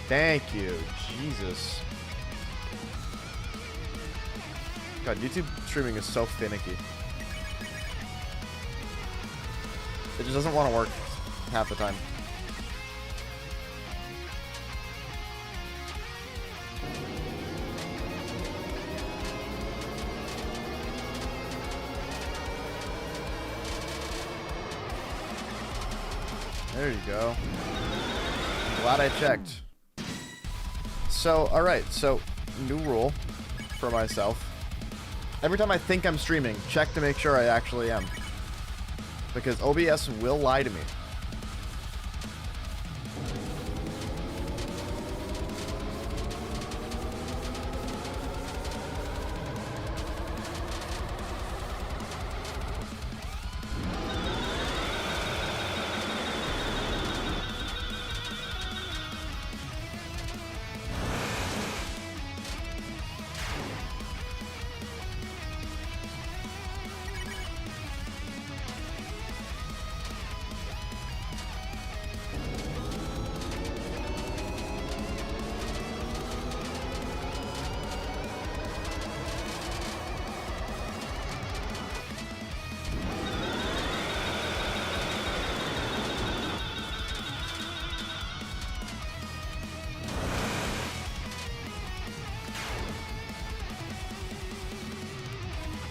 Thank you. Jesus. God, YouTube streaming is so finicky. It just doesn't want to work half the time. There you go. Glad I checked. So, alright, so, new rule for myself. Every time I think I'm streaming, check to make sure I actually am. Because OBS will lie to me.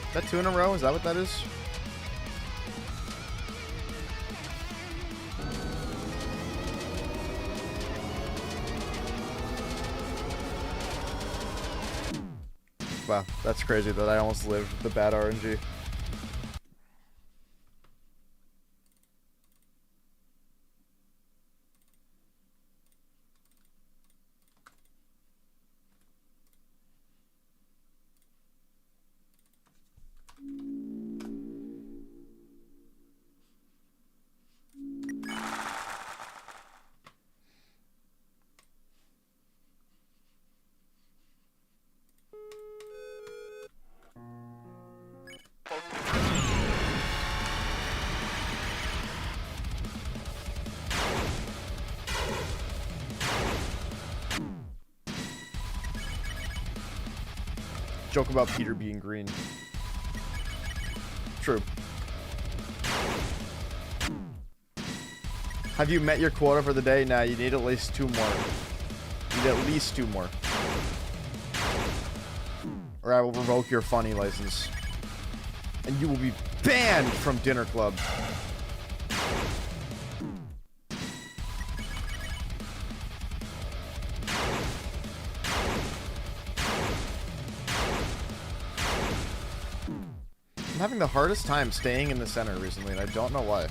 Is that 2 in a row? Is that what that is? Wow, that's crazy that I almost lived the bad RNG. Joke about Peter being green. True. Have you met your quota for the day? Nah, you need at least 2 more. You need at least 2 more. Or I will revoke your funny license. And you will be banned from Dinner Club. I'm having the hardest time staying in the center recently, and I don't know why.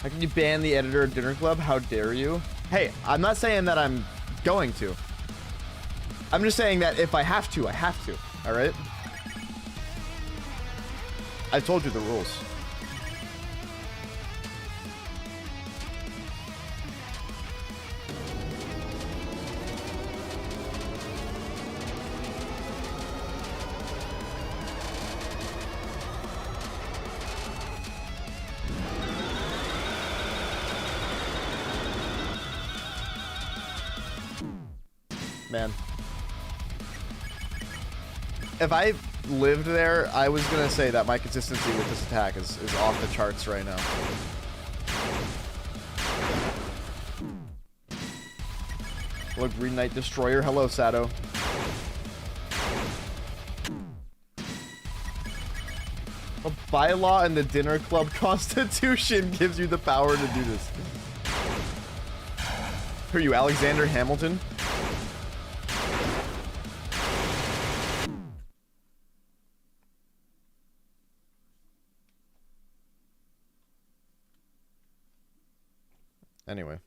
How can you ban the editor of Dinner Club? How dare you? Hey, I'm not saying that I'm going to. I'm just saying that if I have to, I have to. Alright? I told you the rules. Man. If I lived there, I was gonna say that my consistency with this attack is off the charts right now. Look, Green Knight Destroyer. Hello, Sato. A bylaw in the Dinner Club Constitution gives you the power to do this. Who are you, Alexander Hamilton? Anyway.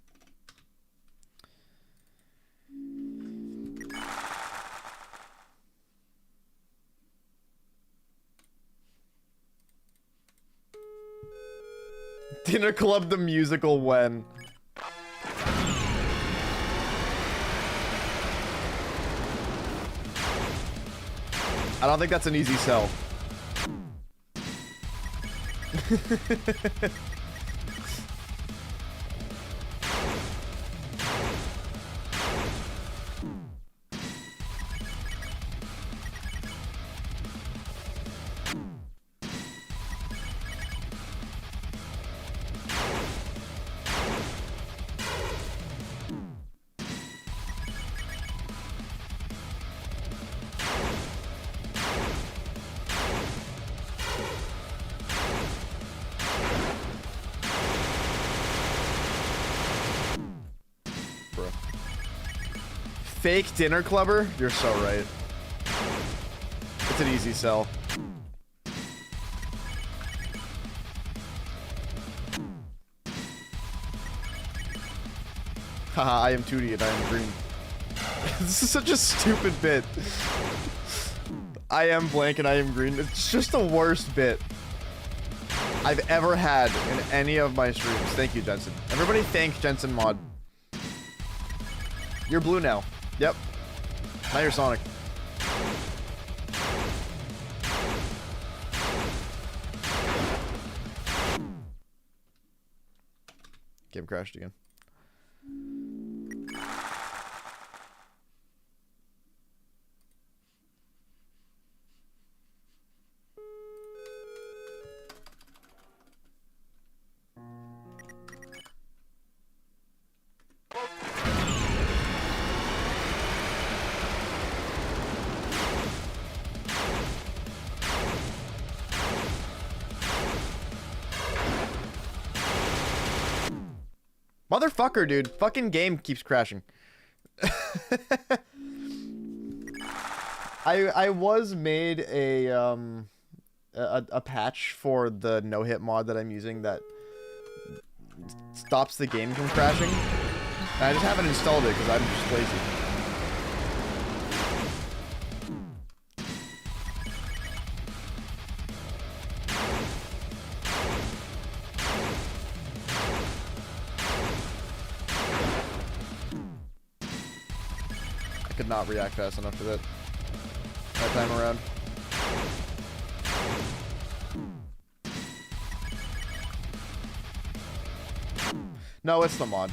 Dinner Club the musical when? I don't think that's an easy sell. Fake dinner clubber? You're so right. It's an easy sell. Haha, I am 2D and I am green. This is such a stupid bit. I am blank and I am green. It's just the worst bit I've ever had in any of my streams. Thank you, Jensen. Everybody thank Jensen Mod. You're blue now. Yep. Now you're Sonic. Game crashed again. Motherfucker, dude. Fucking game keeps crashing. I was made a patch for the no-hit mod that I'm using that stops the game from crashing. And I just haven't installed it because I'm just lazy. Could not react fast enough to that time around. No, it's the mod.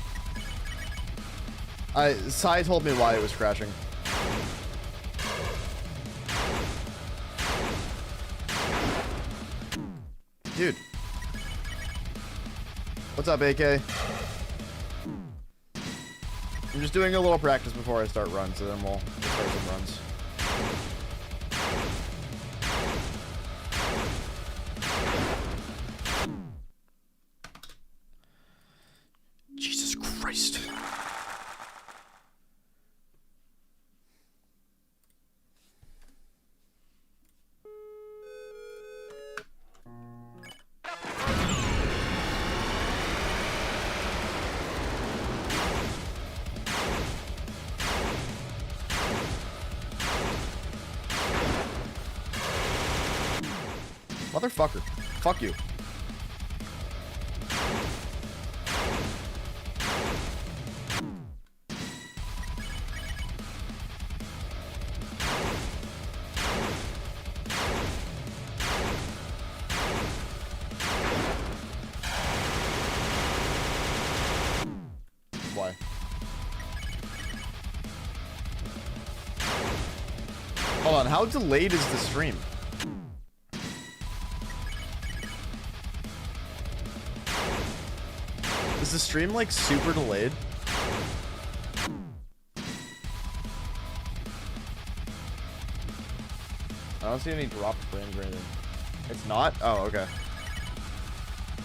Sai told me why it was crashing. Dude. What's up, AK? I'm just doing a little practice before I start runs, so then we'll start some runs. Jesus Christ. Motherfucker. Fuck you. Why? Hold on, how delayed is the stream? Is the stream like super delayed? I don't see any dropped frames or anything. It's not? Oh, okay.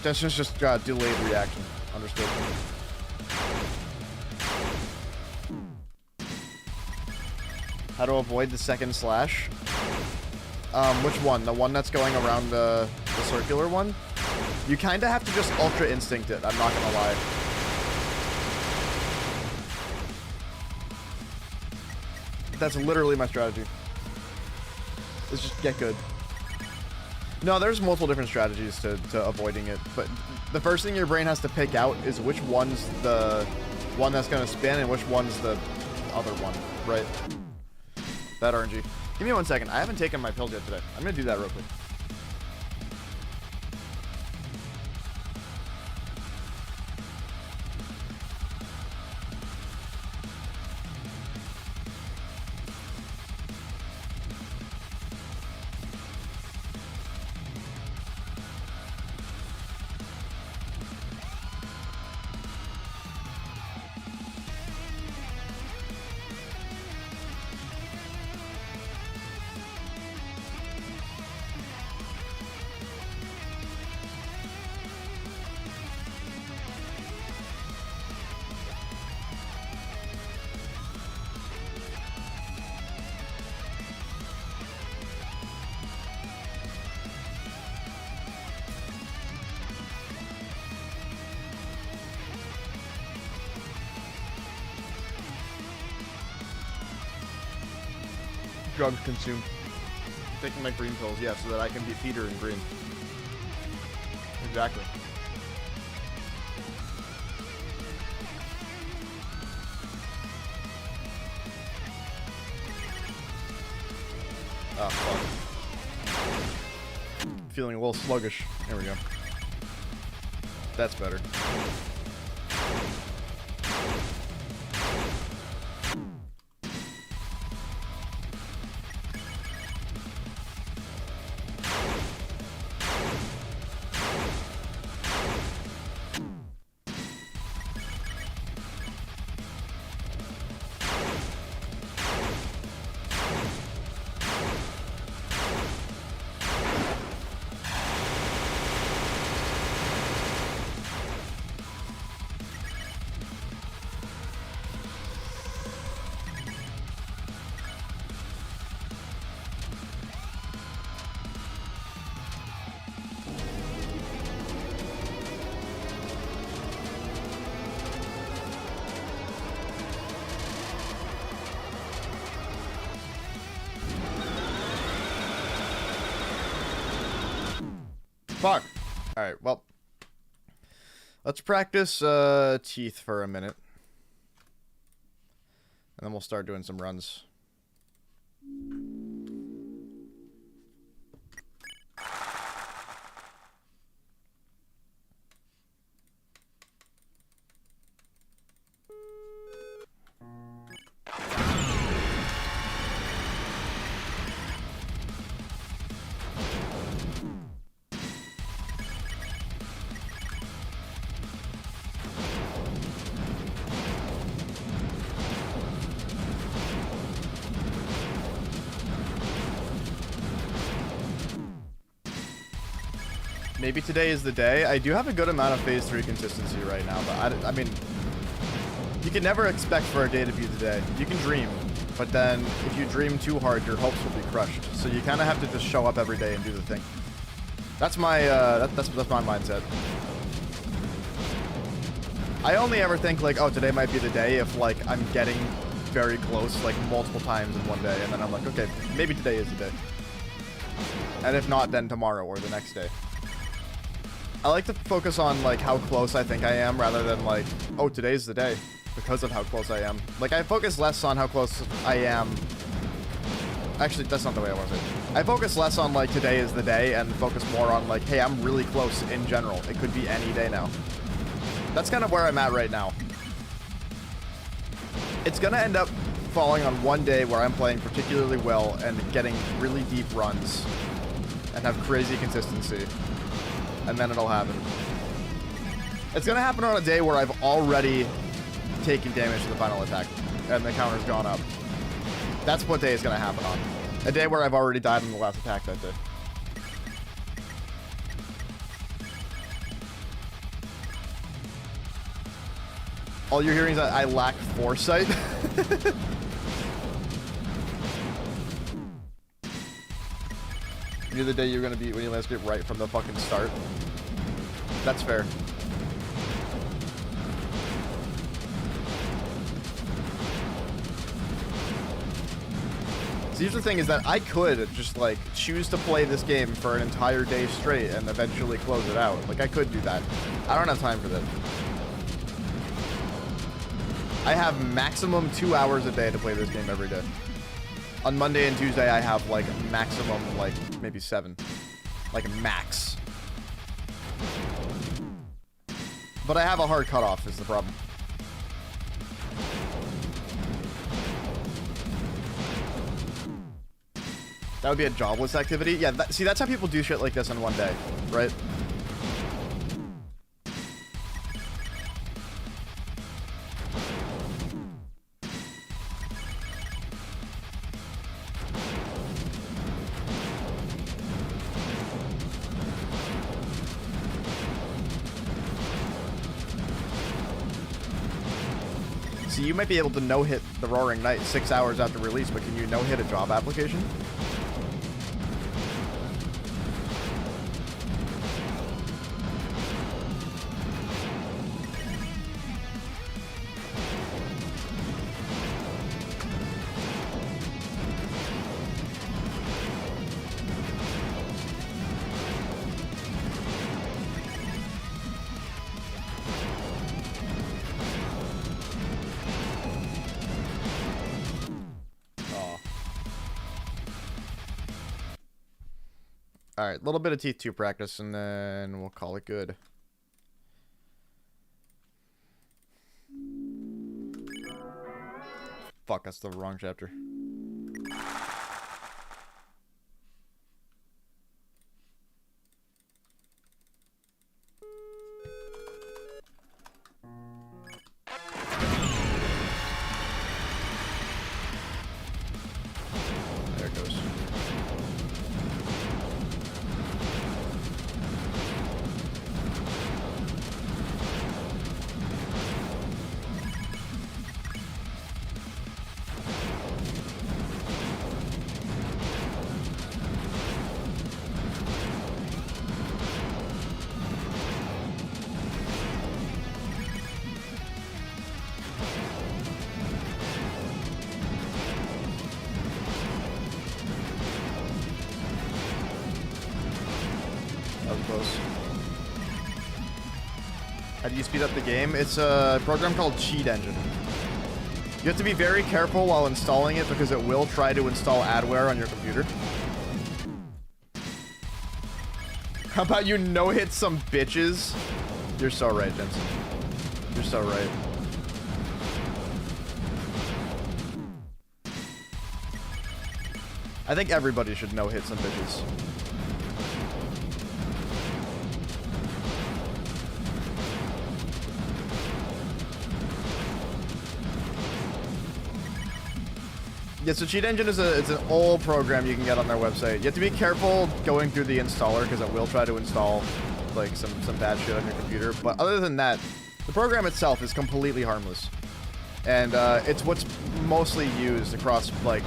That's just delayed reaction. Understood. How to avoid the second slash? Which one? The one that's going around the circular one? You kind of have to just Ultra Instinct it, I'm not gonna lie. That's literally my strategy. Is just get good. No, there's multiple different strategies to avoiding it, but the first thing your brain has to pick out is which one's the one that's gonna spin and which one's the other one, right? That RNG. Give me 1 second. I haven't taken my pills yet today. I'm gonna do that real quick. Drugs consumed. Taking my green pills, yeah, so that I can be Peter in green. Exactly. Oh, fuck. Feeling a little sluggish. There we go. That's better. Fuck. Alright, well. Let's practice teeth for a minute. And then we'll start doing some runs. Maybe today is the day. I do have a good amount of phase 3 consistency right now, but I mean, you can never expect for a day to be the day. You can dream, but then if you dream too hard, your hopes will be crushed. So you kind of have to just show up every day and do the thing. That's my that's my mindset. I only ever think like, oh, today might be the day if like I'm getting very close like multiple times in one day, and then I'm like, okay, maybe today is the day. And if not, then tomorrow or the next day. I like to focus on like how close I think I am rather than like, oh, today's the day because of how close I am. Like I focus less on how close I am. Actually, that's not the way I want to say it. I focus less on like today is the day and focus more on like, hey, I'm really close in general. It could be any day now. That's kind of where I'm at right now. It's gonna end up falling on one day where I'm playing particularly well and getting really deep runs and have crazy consistency. And then it'll happen. It's gonna happen on a day where I've already taken damage to the final attack and the counter's gone up. That's what day is gonna happen on. A day where I've already died on the last attack that day. All you're hearing is that I lack foresight. You're the day you're gonna be when you last get right from the fucking start. That's fair. So here's the thing is that I could just like choose to play this game for an entire day straight and eventually close it out. Like I could do that. I don't have time for that. I have maximum 2 hours a day to play this game every day. On Monday and Tuesday, I have, like, maximum, like, maybe 7. Like, max. But I have a hard cutoff, is the problem. That would be a jobless activity? Yeah, see, that's how people do shit like this in one day, right? See, you might be able to no-hit the Roaring Knight 6 hours after release, but can you no-hit a job application? Alright, a little bit of Teeth 2 practice, and then we'll call it good. Fuck, that's the wrong chapter. There it goes. How do you speed up the game? It's a program called Cheat Engine. You have to be very careful while installing it because it will try to install adware on your computer. How about you no-hit some bitches? You're so right, Jensen. You're so right. I think everybody should no-hit some bitches. Yeah, so Cheat Engine is it's an old program you can get on their website. You have to be careful going through the installer because it will try to install like some bad shit on your computer. But other than that, the program itself is completely harmless. And it's what's mostly used across like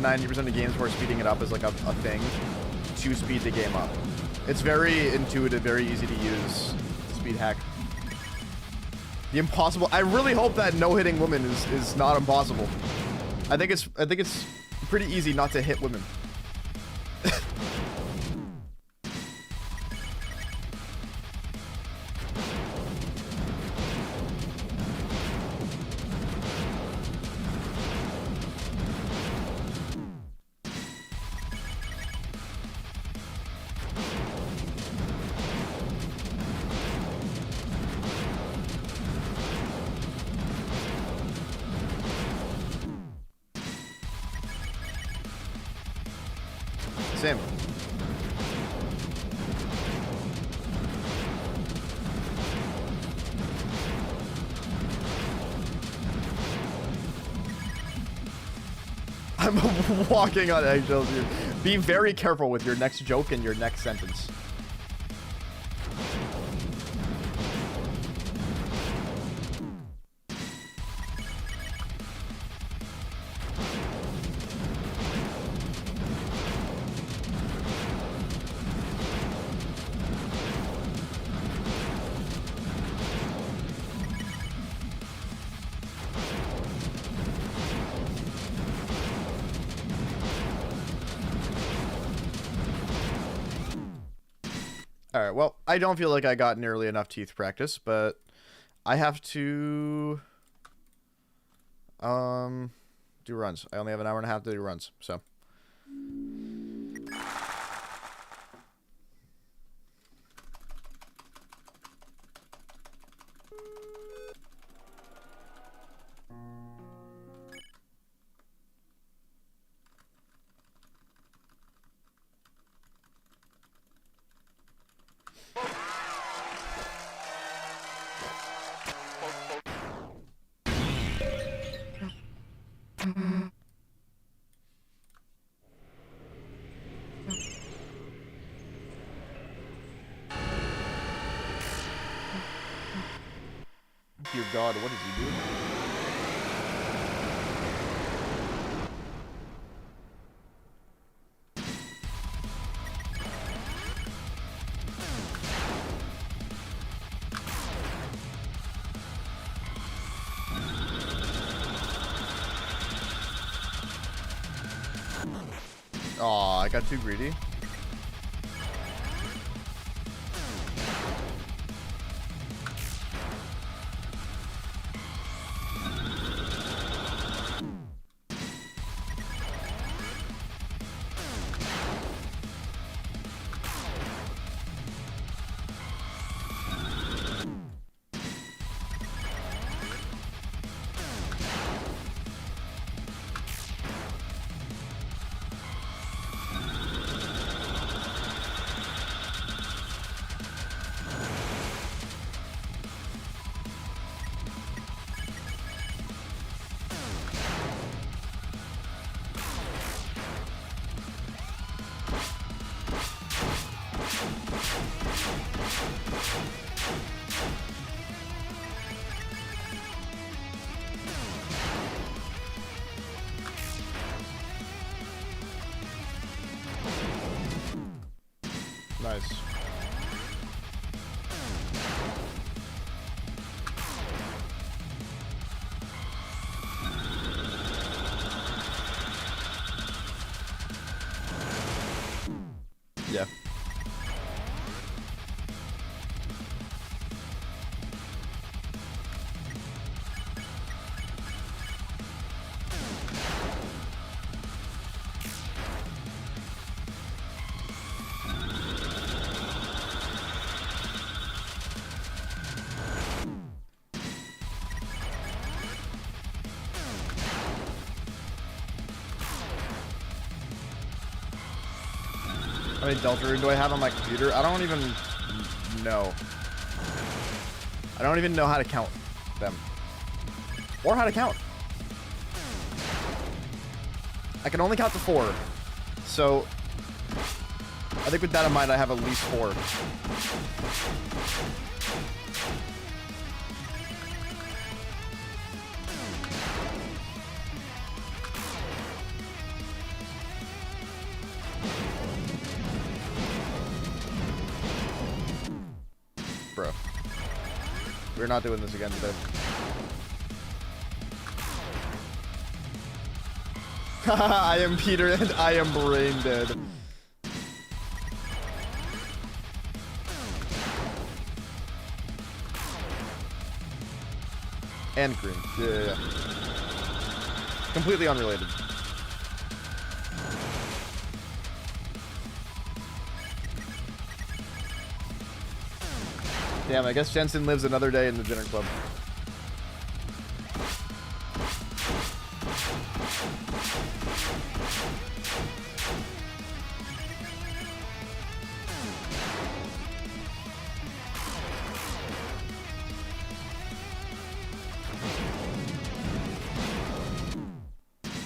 90% of games where speeding it up is like a thing to speed the game up. It's very intuitive, very easy to use speed hack. The impossible. I really hope that no-hitting women is not impossible. I think it's pretty easy not to hit women. Same. I'm walking on eggshells here. Be very careful with your next joke and your next sentence. Alright, well, I don't feel like I got nearly enough teeth practice, but I have to do runs. I only have an hour and a half to do runs, so. Dear God, what did he do? Aw, I got too greedy. Nice. Yeah. How many Deltarune do I have on my computer? I don't even know. I don't even know how to count them. Or how to count. I can only count to 4. So, I think with that in mind, I have at least 4. Bro. We're not doing this again today. I am Peter and I am brain dead. And green. Yeah. Completely unrelated. Damn, I guess Jensen lives another day in the dinner club.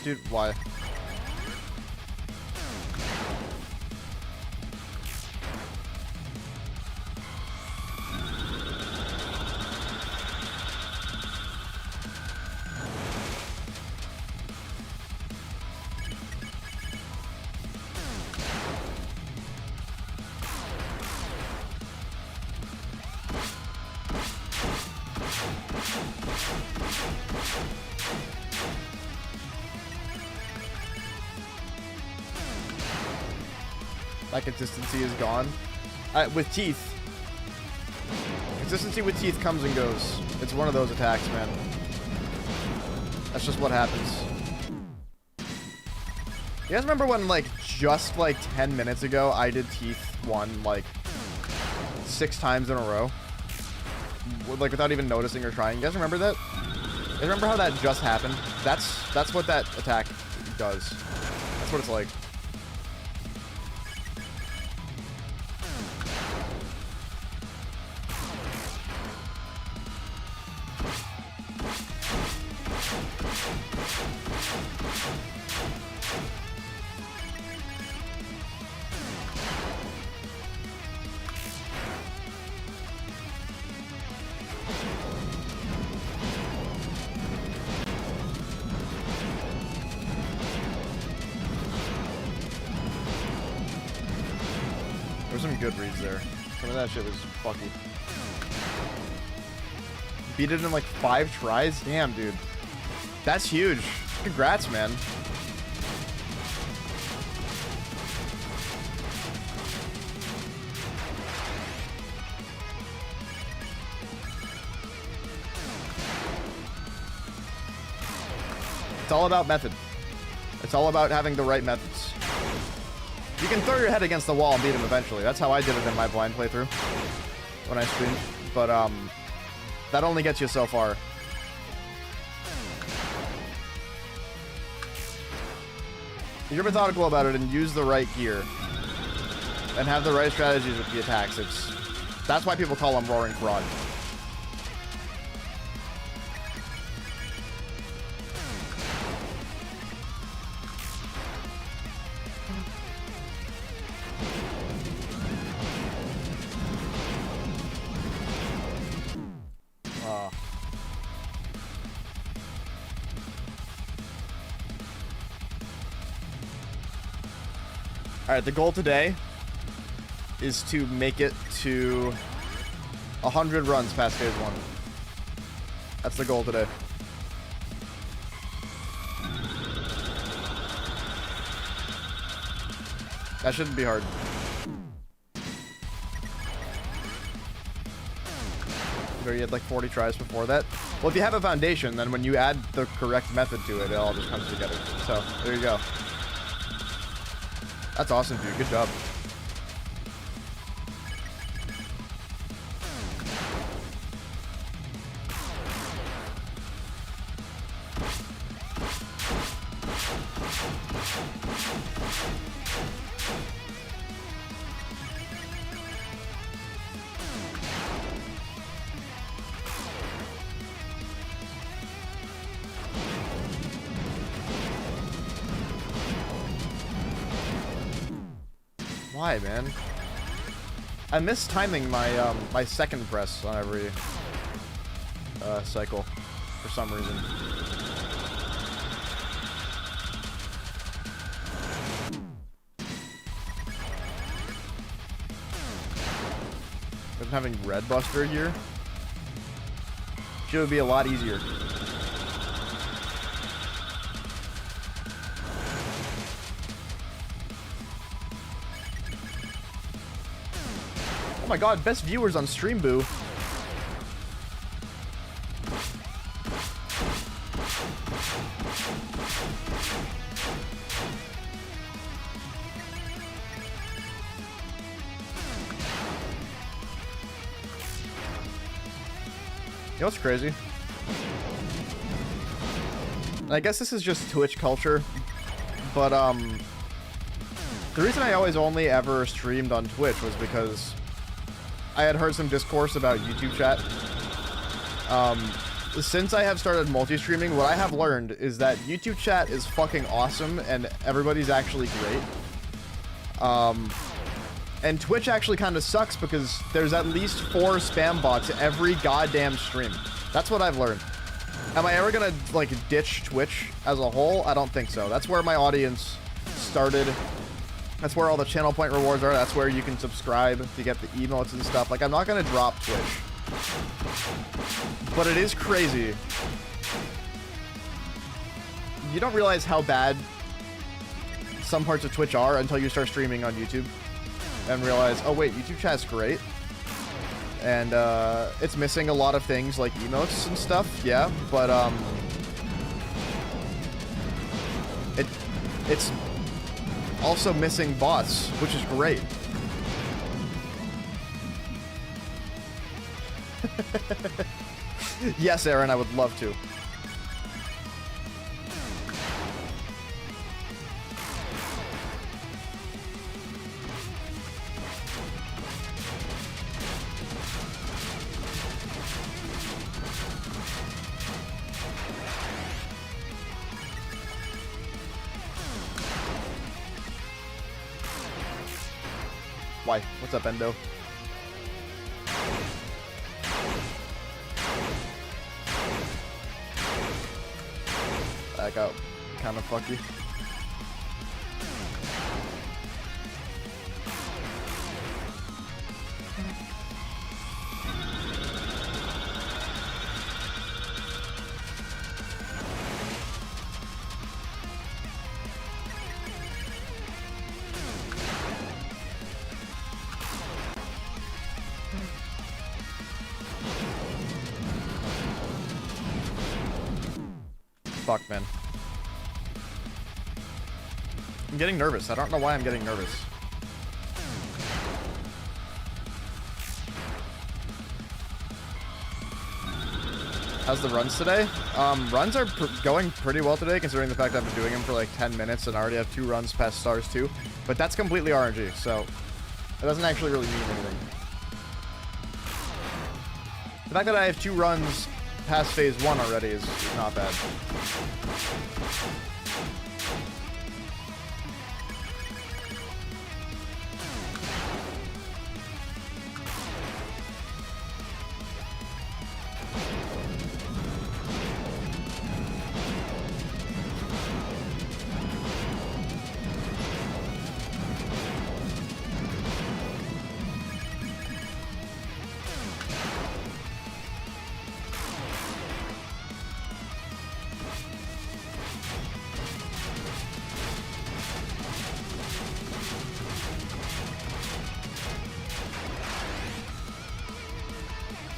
Dude, why? That consistency is gone. With teeth. Consistency with teeth comes and goes. It's one of those attacks, man. That's just what happens. You guys remember when, like, just, like, 10 minutes ago, I did Teeth 1, like, 6 times in a row? Like, without even noticing or trying. You guys remember that? You guys remember how that just happened? That's what that attack does. That's what it's like. There's some good reads there. Some of that shit was fucky. Beat it in like 5 tries? Damn, dude. That's huge. Congrats, man. It's all about method. It's all about having the right methods. You can throw your head against the wall and beat him eventually. That's how I did it in my blind playthrough when I streamed. But that only gets you so far. If you're methodical about it and use the right gear and have the right strategies with the attacks, that's why people call him Roaring Fraud. Alright, the goal today is to make it to 100 runs past phase 1. That's the goal today. That shouldn't be hard. Where you had like 40 tries before that. Well, if you have a foundation, then when you add the correct method to it, it all just comes together. So, there you go. That's awesome, dude. Good job. Why, man? I miss timing my my second press on every cycle for some reason. Imagine having Red Buster here. Shit would be a lot easier. Oh my god, best viewers on Stream Boo. You know what's crazy? I guess this is just Twitch culture, but the reason I always only ever streamed on Twitch was because I had heard some discourse about YouTube chat. Since I have started multi-streaming, what I have learned is that YouTube chat is fucking awesome and everybody's actually great. And Twitch actually kind of sucks because there's at least 4 spam bots every goddamn stream. That's what I've learned. Am I ever gonna, like, ditch Twitch as a whole? I don't think so. That's where my audience started. That's where all the channel point rewards are. That's where you can subscribe to get the emotes and stuff. Like, I'm not gonna drop Twitch. But it is crazy. You don't realize how bad some parts of Twitch are until you start streaming on YouTube. And realize, oh wait, YouTube chat's great. And it's missing a lot of things like emotes and stuff, yeah, but it's Also missing boss, which is great. Yes, Aaron, I would love to. Why? What's up, Endo? That got kind of fucky. Fuck, man. I'm getting nervous. I don't know why I'm getting nervous. How's the runs today? Runs are going pretty well today, considering the fact that I've been doing them for like 10 minutes and I already have 2 runs past stars 2. But that's completely RNG, so it doesn't actually really mean anything. The fact that I have 2 runs past phase 1 already is not bad.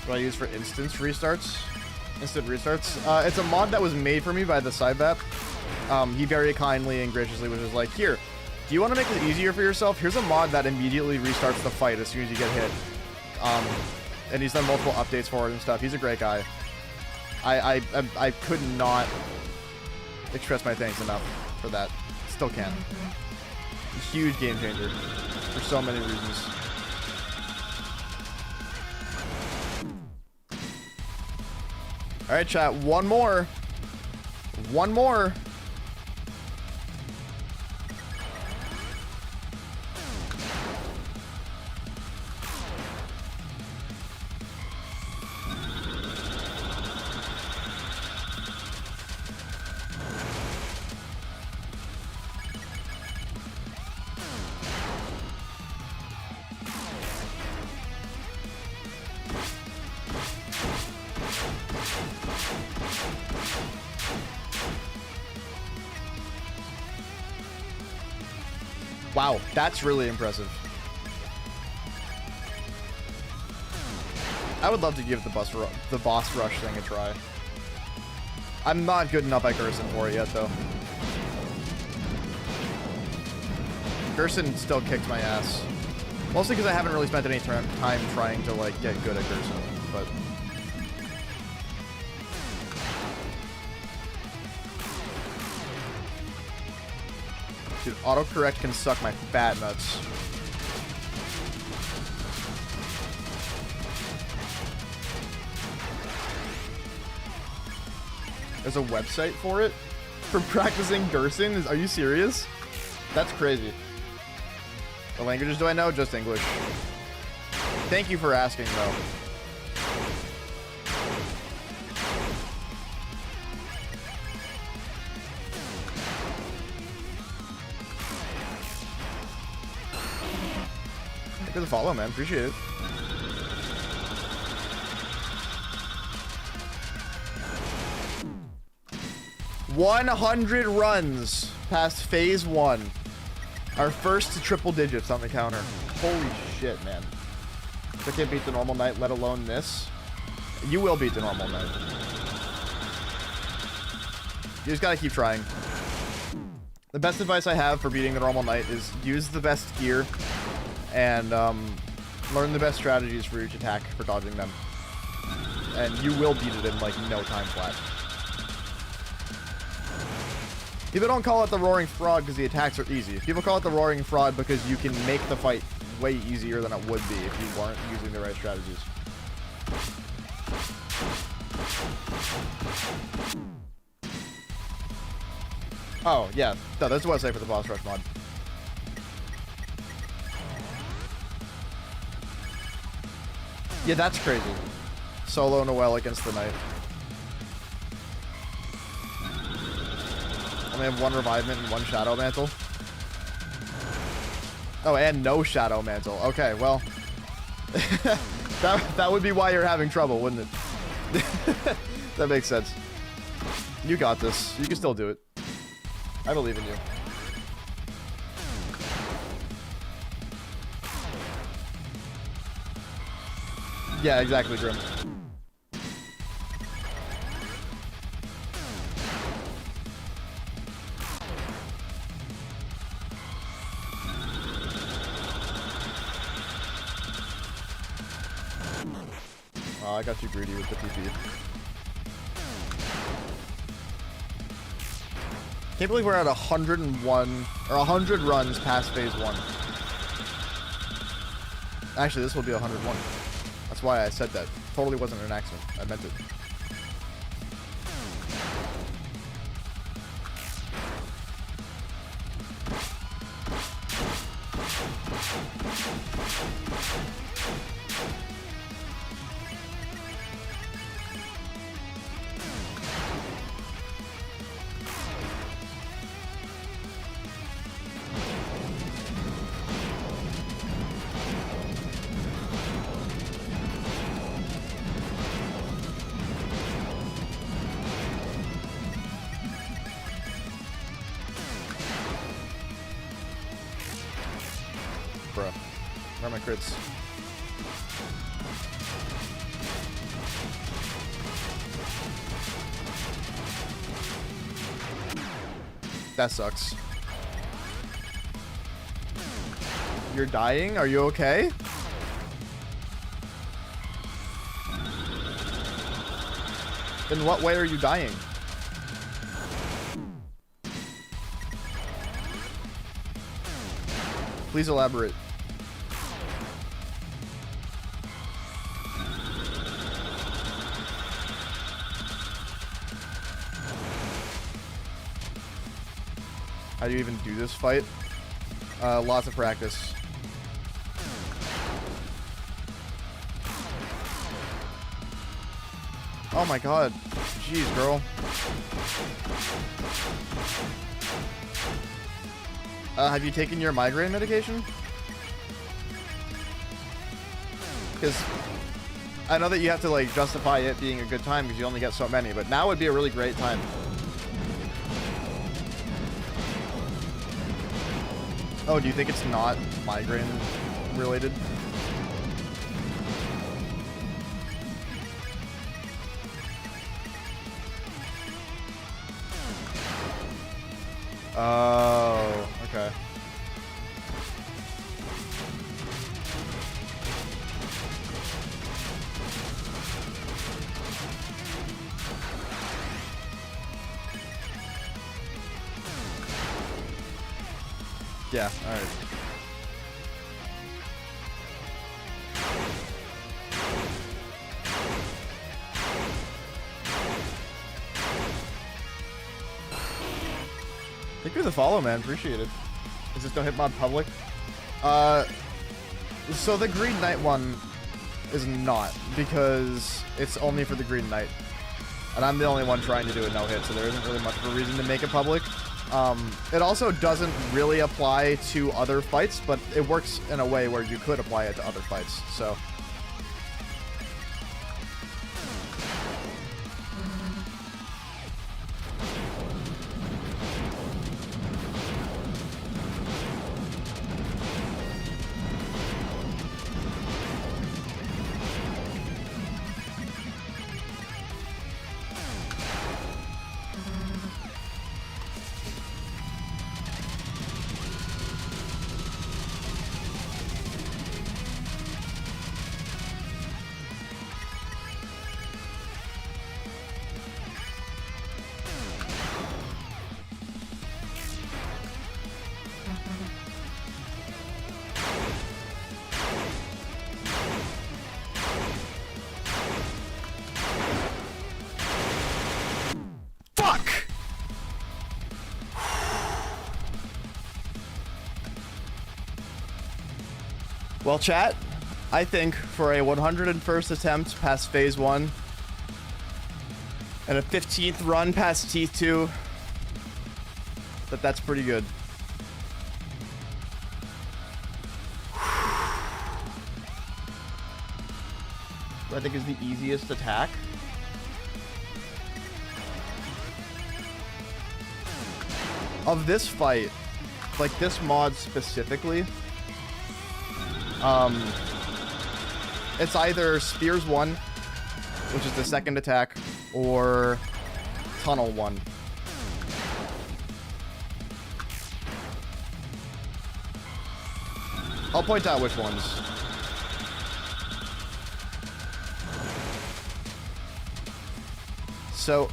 What I use for instant restarts. It's a mod that was made for me by the Cybap. He very kindly and graciously was just like, here, do you want to make it easier for yourself? Here's a mod that immediately restarts the fight as soon as you get hit. And he's done multiple updates for it and stuff. He's a great guy. I could not express my thanks enough for that. Still can. Huge game changer for so many reasons. All right, chat. One more. One more. Wow, that's really impressive. I would love to give the boss rush thing a try. I'm not good enough at Gerson for it yet, though. Gerson still kicks my ass. Mostly because I haven't really spent any time trying to, like, get good at Gerson, but... Dude, autocorrect can suck my fat nuts. There's a website for it? For practicing Gerson? Are you serious? That's crazy. What languages do I know? Just English. Thank you for asking, though. Thank you for the follow, man. Appreciate it. $100 runs past phase 1. Our first to triple digits on the counter. Holy shit, man. I can't beat the normal night, let alone this. You will beat the normal night. You just gotta keep trying. The best advice I have for beating the normal knight is use the best gear and learn the best strategies for each attack for dodging them. And you will beat it in like no time flat. People don't call it the Roaring Frog because the attacks are easy. People call it the Roaring Frog because you can make the fight way easier than it would be if you weren't using the right strategies. Oh, yeah. No, that's what I say for the boss rush mod. Yeah, that's crazy. Solo Noelle against the knight. Only have one revivement and one shadow mantle. Oh, and no shadow mantle. Okay, well. that would be why you're having trouble, wouldn't it? That makes sense. You got this. You can still do it. I believe in you. Yeah, exactly, Grim. Oh, I got too greedy with the TP. Can't believe we're at 101 or 100 runs past phase 1. Actually, this will be 101. That's why I said that. Totally wasn't an accident. I meant it. Bruh. Where are my crits? That sucks. You're dying? Are you okay? In what way are you dying? Please elaborate. How do you even do this fight? Lots of practice. Oh my god. Jeez, girl. Have you taken your migraine medication? Because I know that you have to like justify it being a good time because you only get so many, but now would be a really great time. Oh, do you think it's not migraine related? Oh, okay. Yeah, all right. Thank you for the follow, man. Appreciate it. Is this no Hitmod public? So the Green Knight one is not, because it's only for the Green Knight. And I'm the only one trying to do a no-hit, so there isn't really much of a reason to make it public. It also doesn't really apply to other fights, but it works in a way where you could apply it to other fights, so... Well, chat, I think for a 101st attempt past phase 1 and a 15th run past Teeth 2, that's pretty good. What I think is the easiest attack. Of this fight, like this mod specifically, it's either Spears 1, which is the second attack, or Tunnel 1. I'll point out which ones. So,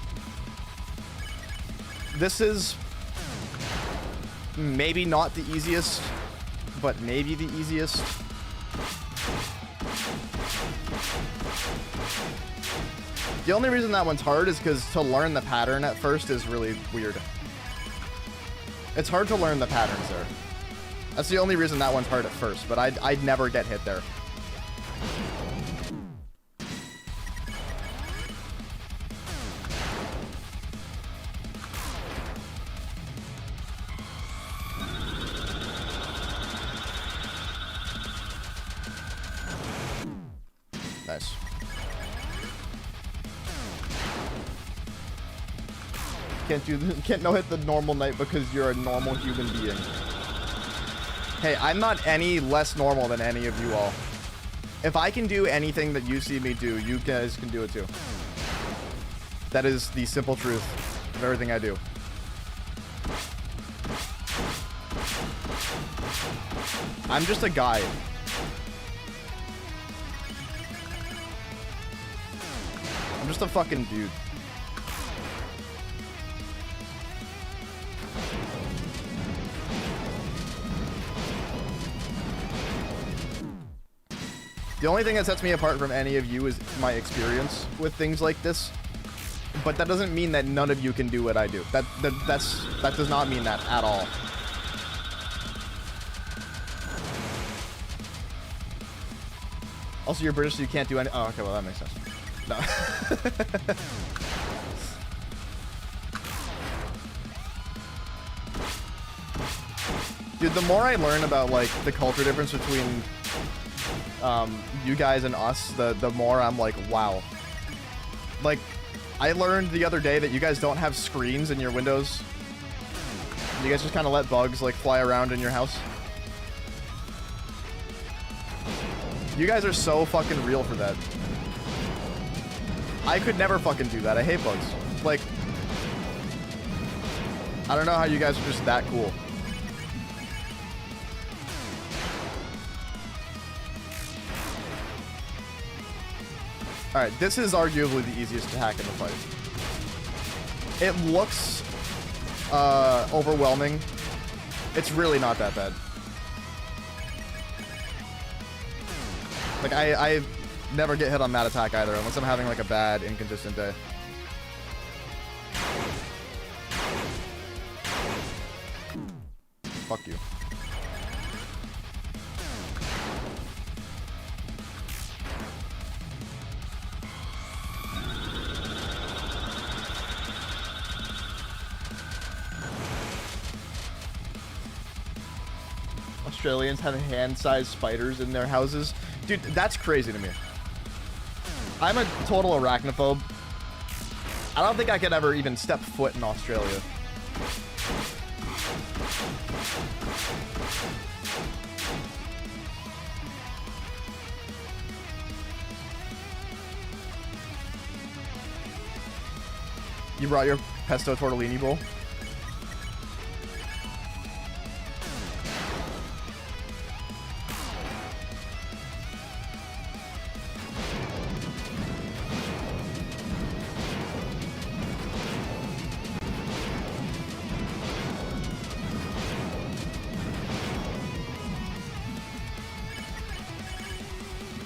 this is maybe not the easiest, but maybe the easiest. The only reason that one's hard is because to learn the pattern at first is really weird. It's hard to learn the patterns there. That's the only reason that one's hard at first, but I'd never get hit there. Nice. Can't no hit the normal knight because you're a normal human being. Hey, I'm not any less normal than any of you all. If I can do anything that you see me do, you guys can do it too. That is the simple truth of everything I do. I'm just a guy. I'm just a fucking dude. The only thing that sets me apart from any of you is my experience with things like this. But that doesn't mean that none of you can do what I do. That does not mean that at all. Also, you're British, so you can't do any. Oh, okay, well that makes sense. No. Dude, the more I learn about like the culture difference between you guys and us, the more I'm like, wow. Like, I learned the other day that you guys don't have screens in your windows. You guys just kind of let bugs like fly around in your house. You guys are so fucking real for that. I could never fucking do that. I hate bugs. Like, I don't know how you guys are just that cool. Alright, this is arguably the easiest attack in the fight. It looks overwhelming. It's really not that bad. Like, I never get hit on that attack either, unless I'm having like a bad, inconsistent day. Fuck you. Australians have hand-sized spiders in their houses. Dude, that's crazy to me. I'm a total arachnophobe. I don't think I could ever even step foot in Australia. You brought your pesto tortellini bowl?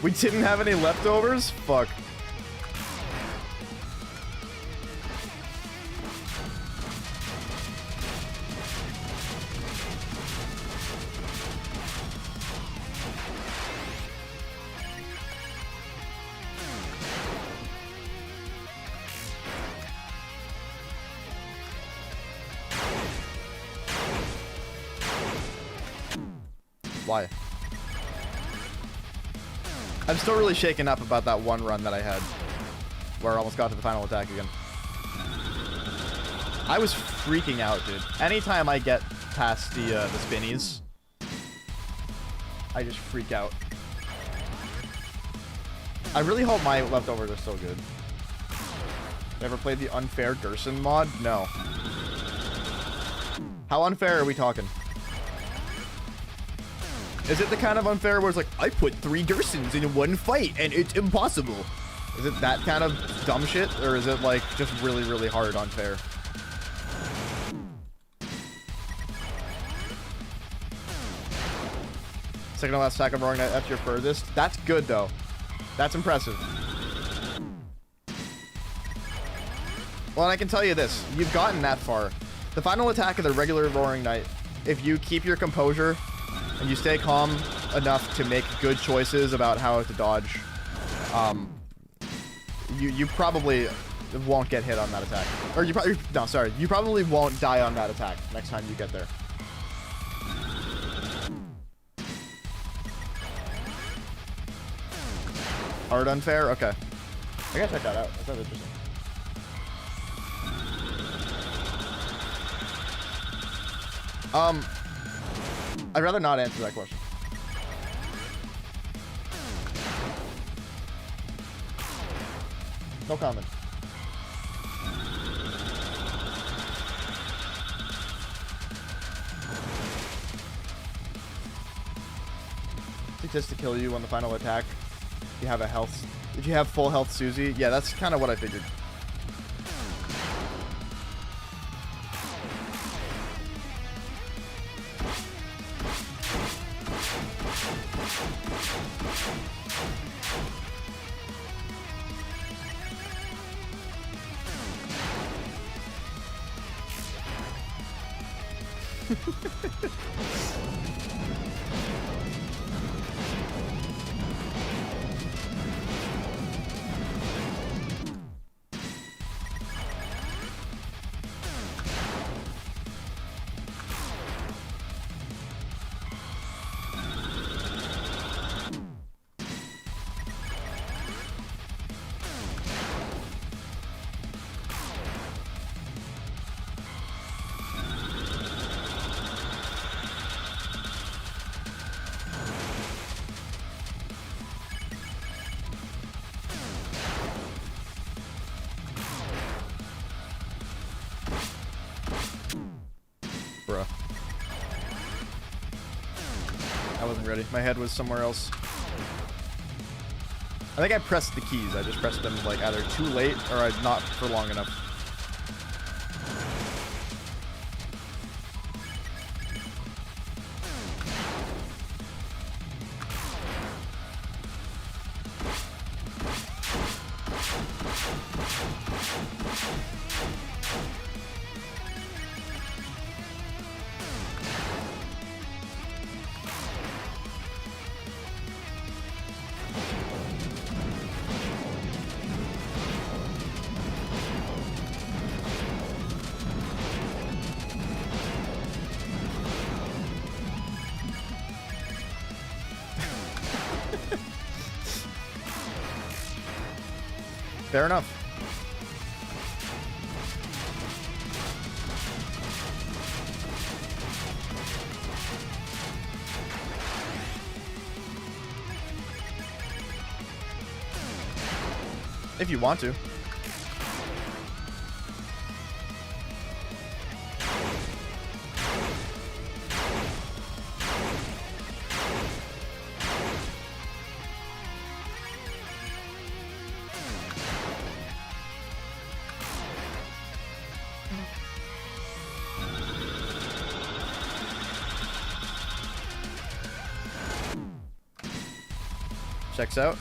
We didn't have any leftovers? Fuck. Why? I'm still really shaken up about that one run that I had where I almost got to the final attack again. I was freaking out, dude. Anytime I get past the spinnies, I just freak out. I really hope my leftovers are still good. Never played the unfair Gerson mod? No. How unfair are we talking? Is it the kind of unfair where it's like, I put 3 Gersons in one fight and it's impossible? Is it that kind of dumb shit? Or is it like just really, really hard unfair? Second to last attack of Roaring Knight after your furthest. That's good though. That's impressive. Well, and I can tell you this. You've gotten that far. The final attack of the regular Roaring Knight, if you keep your composure and you stay calm enough to make good choices about how to dodge, you probably won't get hit on that attack. Or you probably, no, sorry. You probably won't die on that attack next time you get there. Hard unfair? Okay. I gotta check that out. That sounds interesting. I'd rather not answer that question. No comment. It just to kill you on the final attack. You have a health. Did you have full health, Susie? Yeah, that's kind of what I figured. Bruh. I wasn't ready. My head was somewhere else. I think I pressed the keys. I just pressed them like either too late or not for long enough. Fair enough. If you want to. Checks out.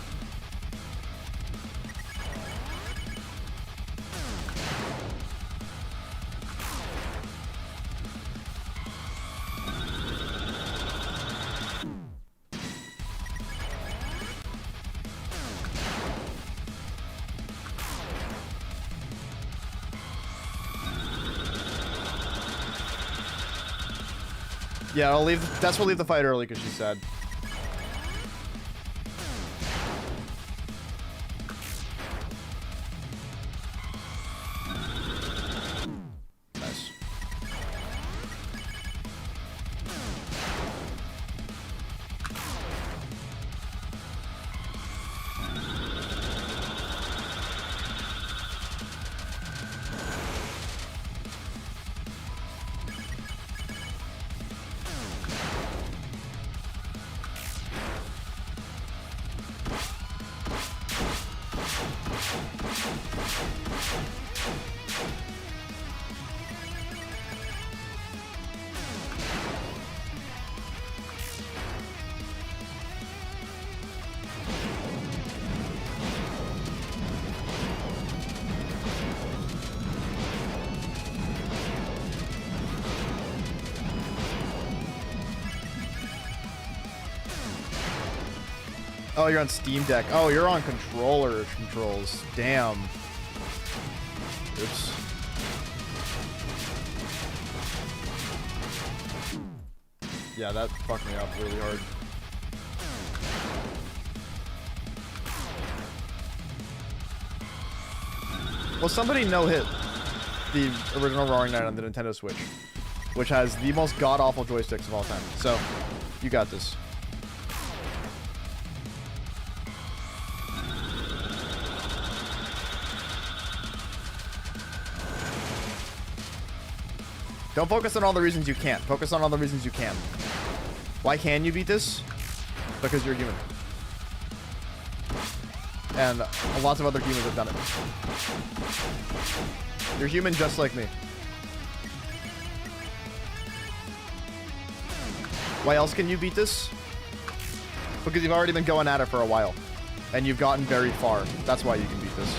Yeah, I'll leave. Tess will leave the fight early because she's sad. Nice. Oh, you're on Steam Deck. Oh, you're on controller controls. Damn. Oops. Yeah, that fucked me up really hard. Well, somebody no-hit the original Roaring Knight on the Nintendo Switch, which has the most god-awful joysticks of all time. So, you got this. Don't focus on all the reasons you can't. Focus on all the reasons you can. Why can you beat this? Because you're human. And lots of other humans have done it. You're human just like me. Why else can you beat this? Because you've already been going at it for a while. And you've gotten very far. That's why you can beat this.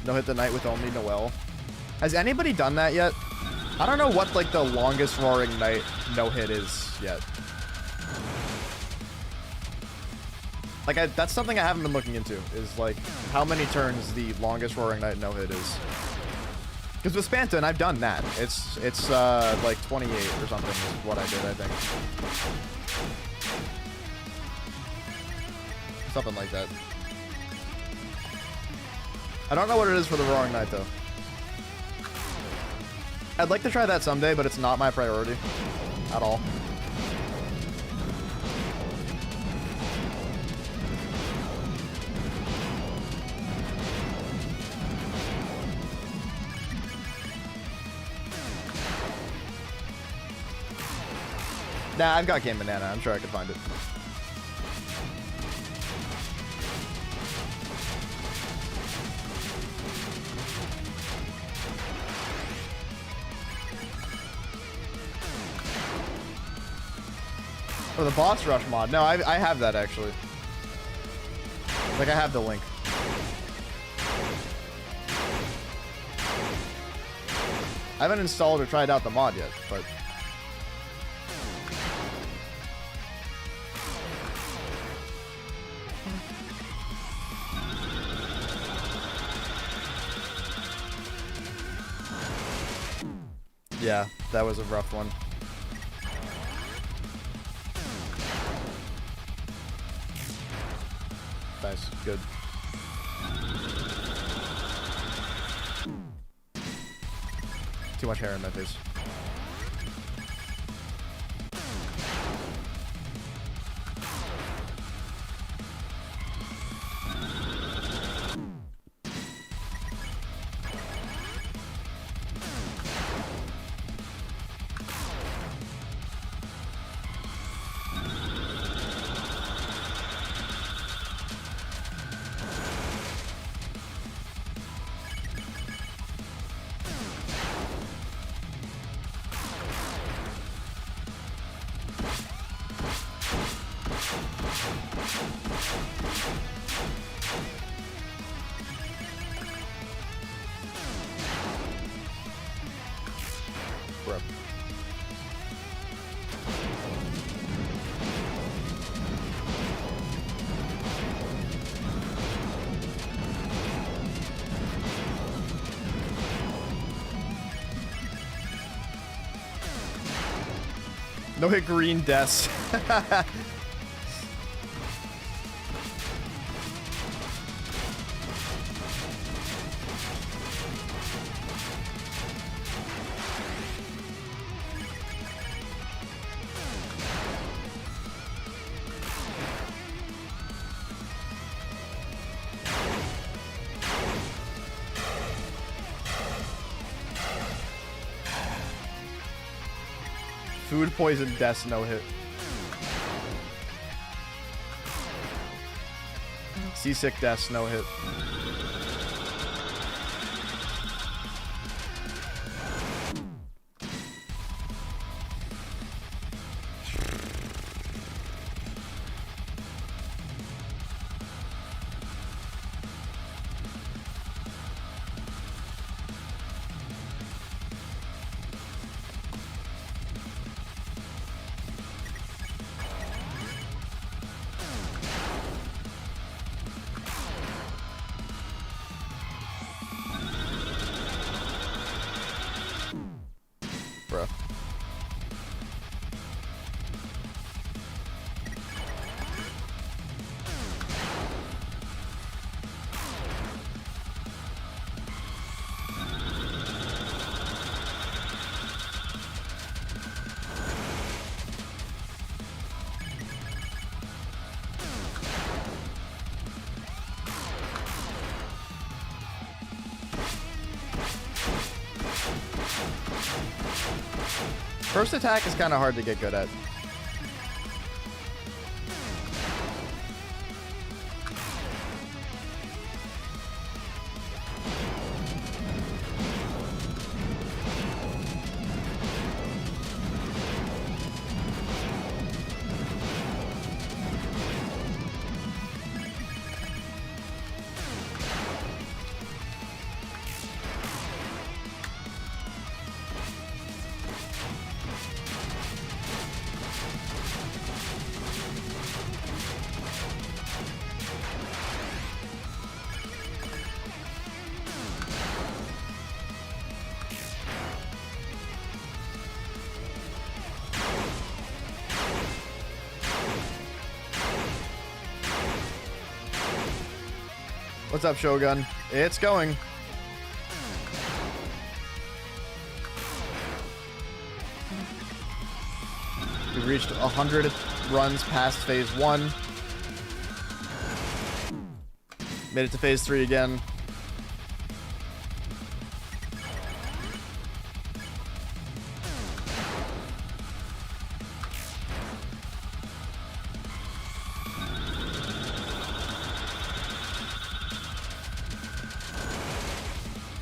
No hit the night with only Noelle. Has anybody done that yet? I don't know what like the longest Roaring Knight no hit is yet. Like that's something I haven't been looking into. Is like how many turns the longest Roaring Knight no hit is. Because with Spanton, I've done that. It's like 28 or something is what I did, I think. Something like that. I don't know what it is for the Roaring Knight, though. I'd like to try that someday, but it's not my priority. At all. Nah, I've got Game Banana. I'm sure I could find it. Oh, the boss rush mod. No, I have that actually. Like I have the link. I haven't installed or tried out the mod yet, but yeah, that was a rough one. Nice, good. Too much hair in my face. No hit green deaths. Food poison deaths no hit. Seasick deaths no hit. Bro. First attack is kind of hard to get good at. What's up, Shogun? It's going. We've reached 100 runs past phase 1. Made it to phase 3 again.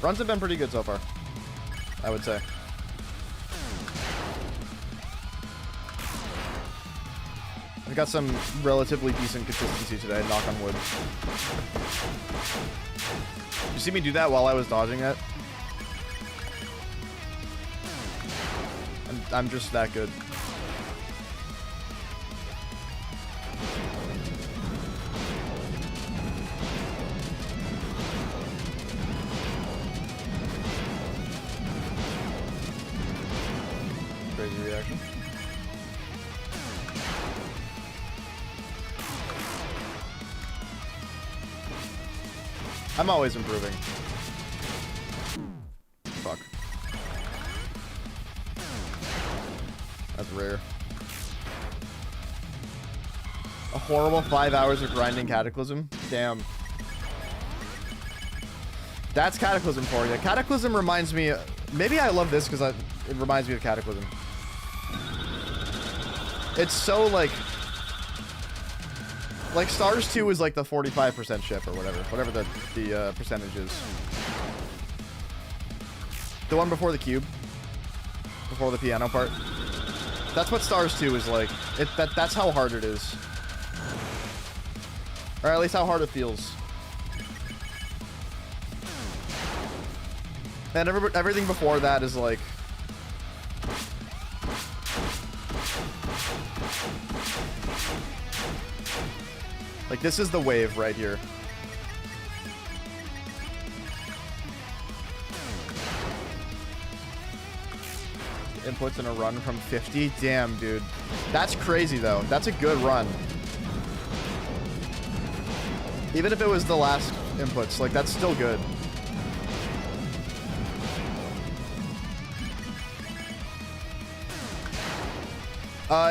Runs have been pretty good so far, I would say. I've got some relatively decent consistency today, knock on wood. You see me do that while I was dodging it? I'm just that good. Crazy reaction. I'm always improving. Fuck. That's rare. A horrible 5 hours of grinding Cataclysm? Damn. That's Cataclysm for you. Cataclysm reminds me... Maybe I love this because it reminds me of Cataclysm. It's so, like Stars 2 is like the 45% ship or whatever the percentage is. The one before the cube, before the piano part. That's what Stars 2 is like. That's how hard it is, or at least how hard it feels. And everything before that is like. Like, this is the wave right here. inputs in a run from 50. Damn, dude. That's crazy, though. That's a good run. Even if it was the last inputs, like, that's still good.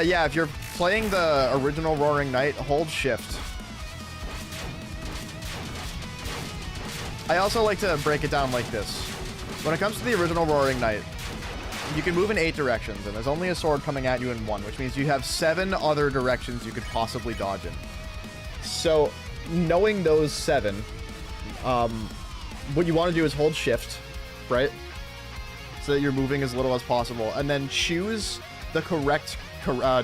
Yeah, if you're playing the original Roaring Knight, hold shift. I also like to break it down like this. When it comes to the original Roaring Knight, you can move in 8 directions, and there's only a sword coming at you in 1, which means you have 7 other directions you could possibly dodge in. So, knowing those 7, what you want to do is hold shift, right? So that you're moving as little as possible, and then choose the correct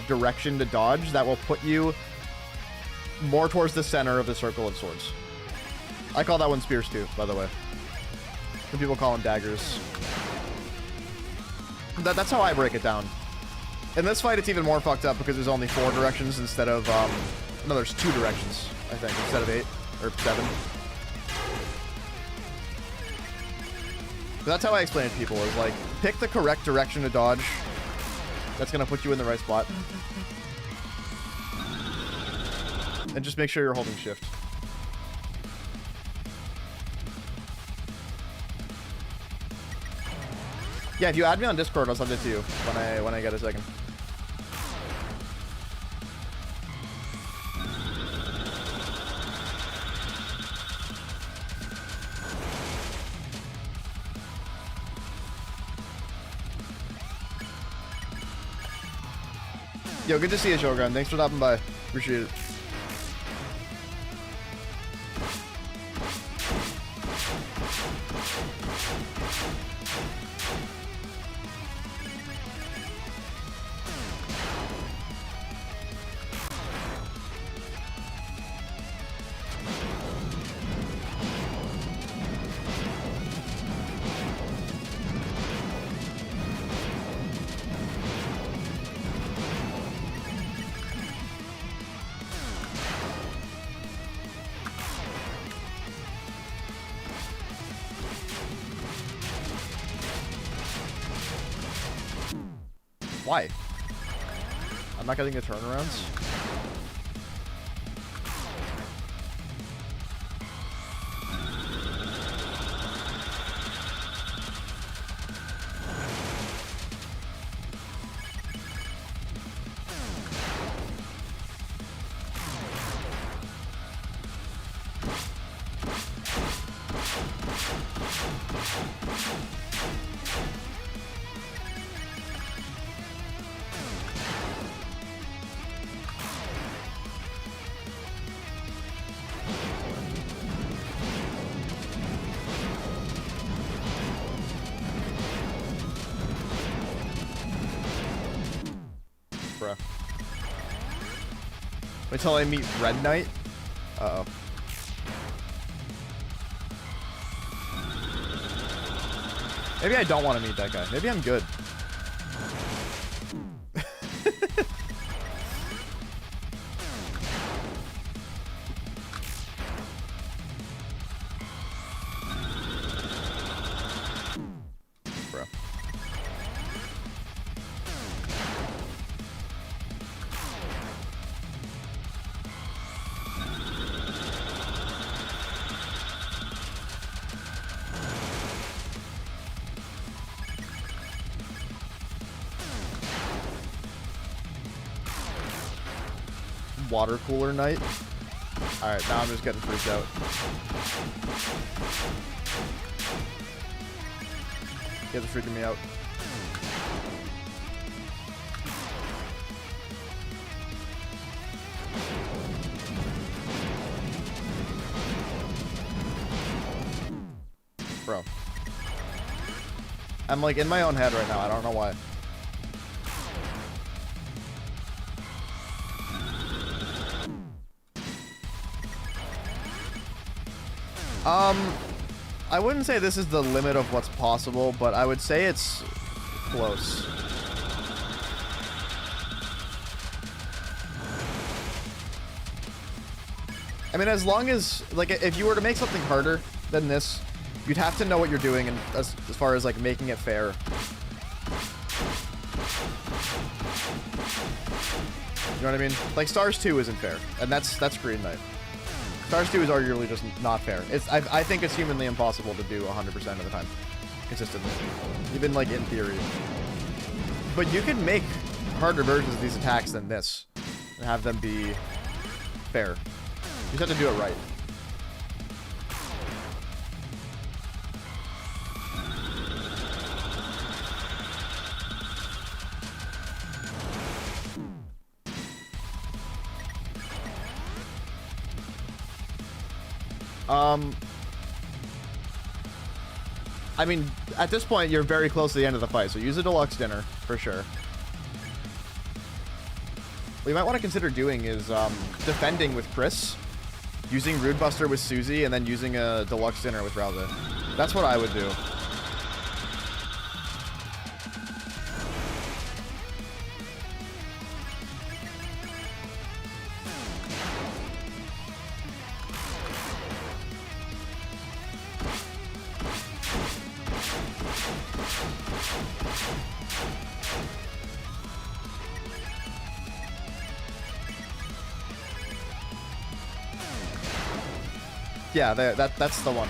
direction to dodge that will put you more towards the center of the circle of swords. I call that one spears too, by the way. Some people call them daggers. That's how I break it down. In this fight, it's even more fucked up because there's only 4 directions instead of, no, there's 2 directions, I think, instead of 8, or 7. But that's how I explain it to people, is like, pick the correct direction to dodge. That's gonna put you in the right spot. And just make sure you're holding shift. Yeah, if you add me on Discord, I'll send it to you when I get a second. Yo, good to see you, Shogun. Thanks for stopping by. Appreciate it. Why? I'm not getting the turnarounds. Wait till I meet Red Knight? Uh-oh. Maybe I don't want to meet that guy. Maybe I'm good. Bro. Water cooler night. Alright, now I'm just getting freaked out. You guys are freaking me out. Bro. I'm like in my own head right now. I don't know why. I wouldn't say this is the limit of what's possible, but I would say it's close. I mean, as long as, like, if you were to make something harder than this, you'd have to know what you're doing, and as far as, like, making it fair. You know what I mean? Like, Stars 2 isn't fair, and that's Green Knight. Stars 2 is arguably just not fair. I think it's humanly impossible to do 100% of the time. Consistently. Even, like, in theory. But you can make harder versions of these attacks than this. And have them be fair. You just have to do it right. I mean, at this point, you're very close to the end of the fight, so use a deluxe dinner, for sure. What you might want to consider doing is defending with Chris, using Rude Buster with Susie, and then using a deluxe dinner with Rouse. That's what I would do. Yeah, that's the one.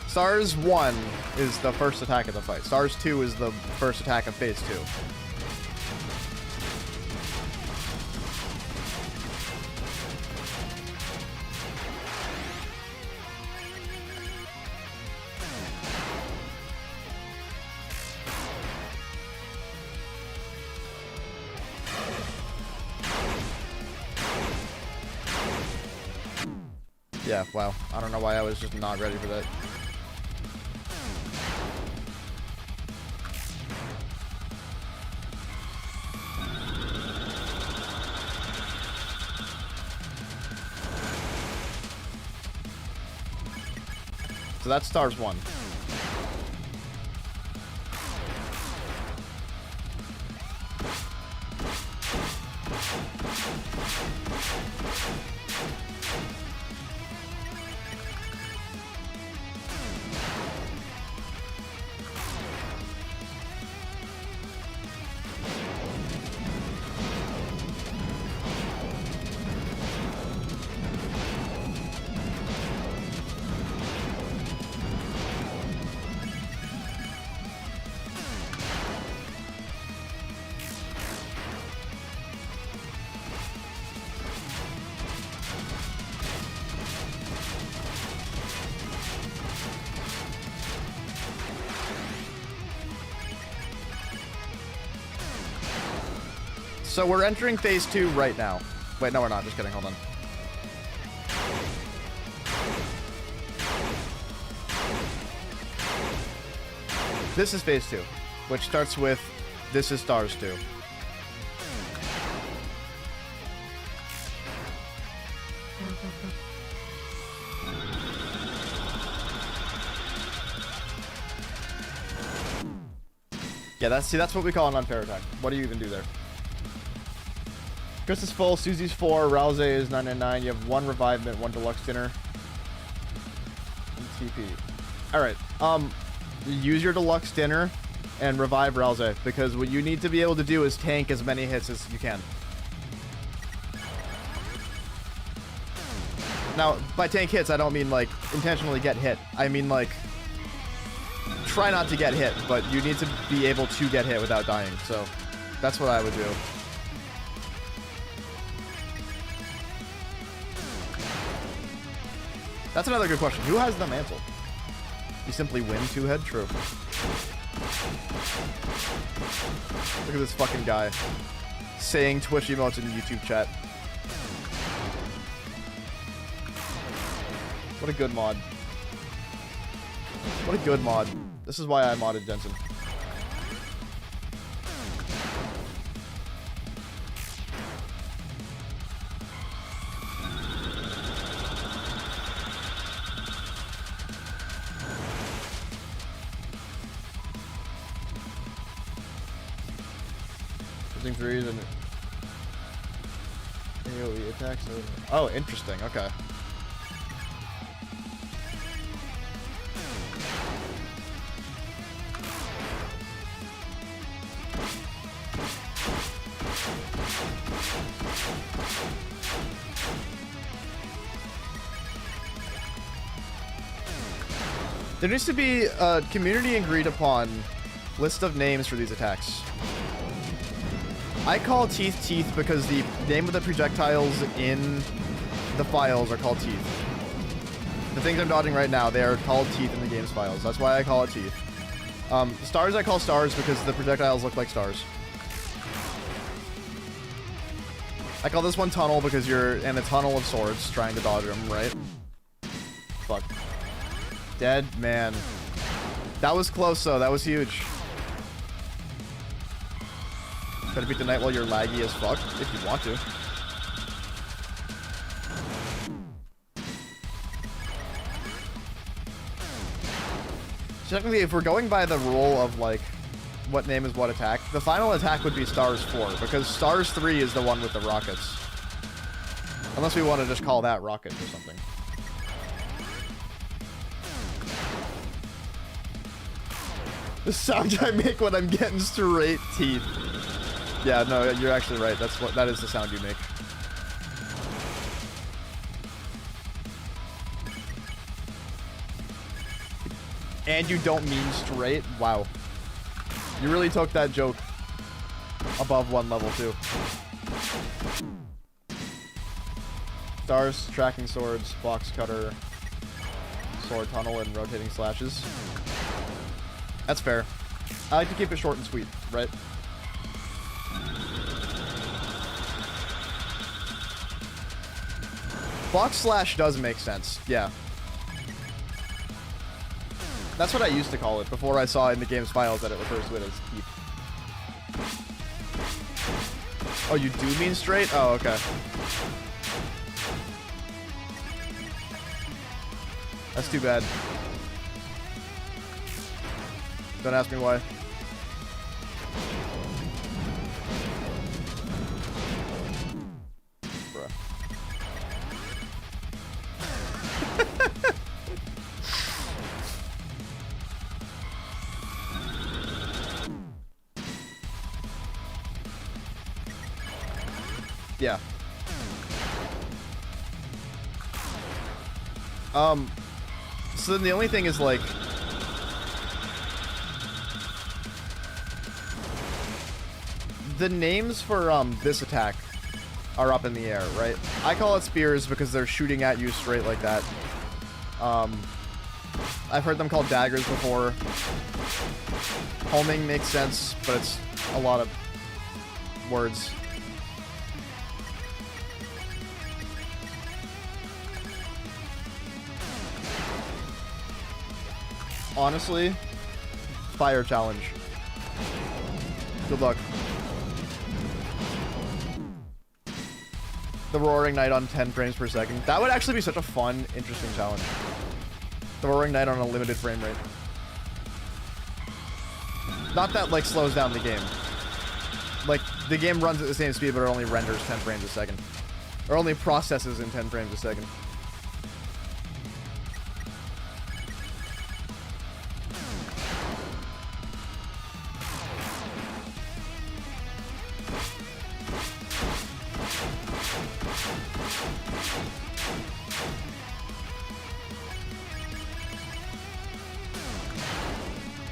Stars 1 is the first attack of the fight. Stars 2 is the first attack of phase 2. Yeah, wow. I don't know why I was just not ready for that. So that's Stars 1. So we're entering phase 2 right now. Wait, no, we're not. Just kidding. Hold on. This is phase 2, which starts with this is Stars 2. Yeah, that's what we call an unfair attack. What do you even do there? Chris is full, Susie's 4, Rouse is 999. You have 1 revivement, 1 deluxe dinner. And TP. Alright, use your deluxe dinner and revive Rouse, because what you need to be able to do is tank as many hits as you can. Now, by tank hits, I don't mean like intentionally get hit. I mean like try not to get hit, but you need to be able to get hit without dying. So that's what I would do. That's another good question. Who has the mantle? You simply win 2-head? True. Look at this fucking guy saying Twitch emotes in YouTube chat. What a good mod. What a good mod. This is why I modded Jensen. Using 3s and AoE attacks. Oh, interesting. Okay. There needs to be a community agreed upon list of names for these attacks. I call teeth teeth because the name of the projectiles in the files are called teeth. The things I'm dodging right now, they are called teeth in the game's files. That's why I call it teeth. Stars I call stars because the projectiles look like stars. I call this one tunnel because you're in a tunnel of swords trying to dodge them, right? Fuck. Dead man. That was close though, that was huge. Try to beat the night while you're laggy as fuck, if you want to. So technically, if we're going by the rule of, like, what name is what attack, the final attack would be Stars 4, because Stars 3 is the one with the rockets. Unless we want to just call that rocket or something. The sound I make when I'm getting straight teeth. Yeah, no, you're actually right. That is the sound you make. And you don't mean straight? Wow. You really took that joke above one level too. Stars, tracking swords, box cutter, sword tunnel, and rotating slashes. That's fair. I like to keep it short and sweet, right? Box slash does make sense, yeah. That's what I used to call it before I saw in the game's files that it refers to it as teeth. Oh, you do mean straight? Oh, okay. That's too bad. Don't ask me why. Bruh. Yeah. So then the only thing is, like, the names for this attack are up in the air, right? I call it spears because they're shooting at you straight like that. I've heard them called daggers before. Homing makes sense, but it's a lot of words. Honestly, fire challenge. Good luck. The Roaring Knight on 10 frames per second. That would actually be such a fun, interesting challenge. The Roaring Knight on a limited frame rate. Not that, like, slows down the game. Like, the game runs at the same speed, but it only renders 10 frames a second. Or only processes in 10 frames a second.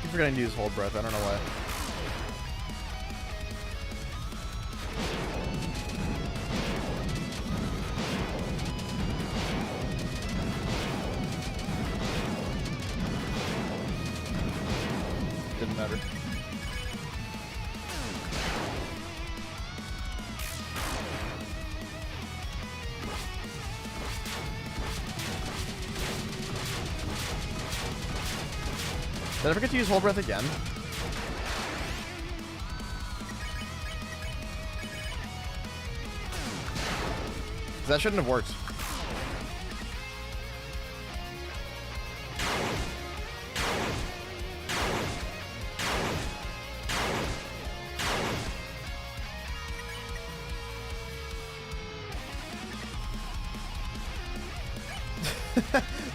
I'm forgetting to use hold breath. I don't know why. Didn't matter. Did I forget to use hold breath again? That shouldn't have worked.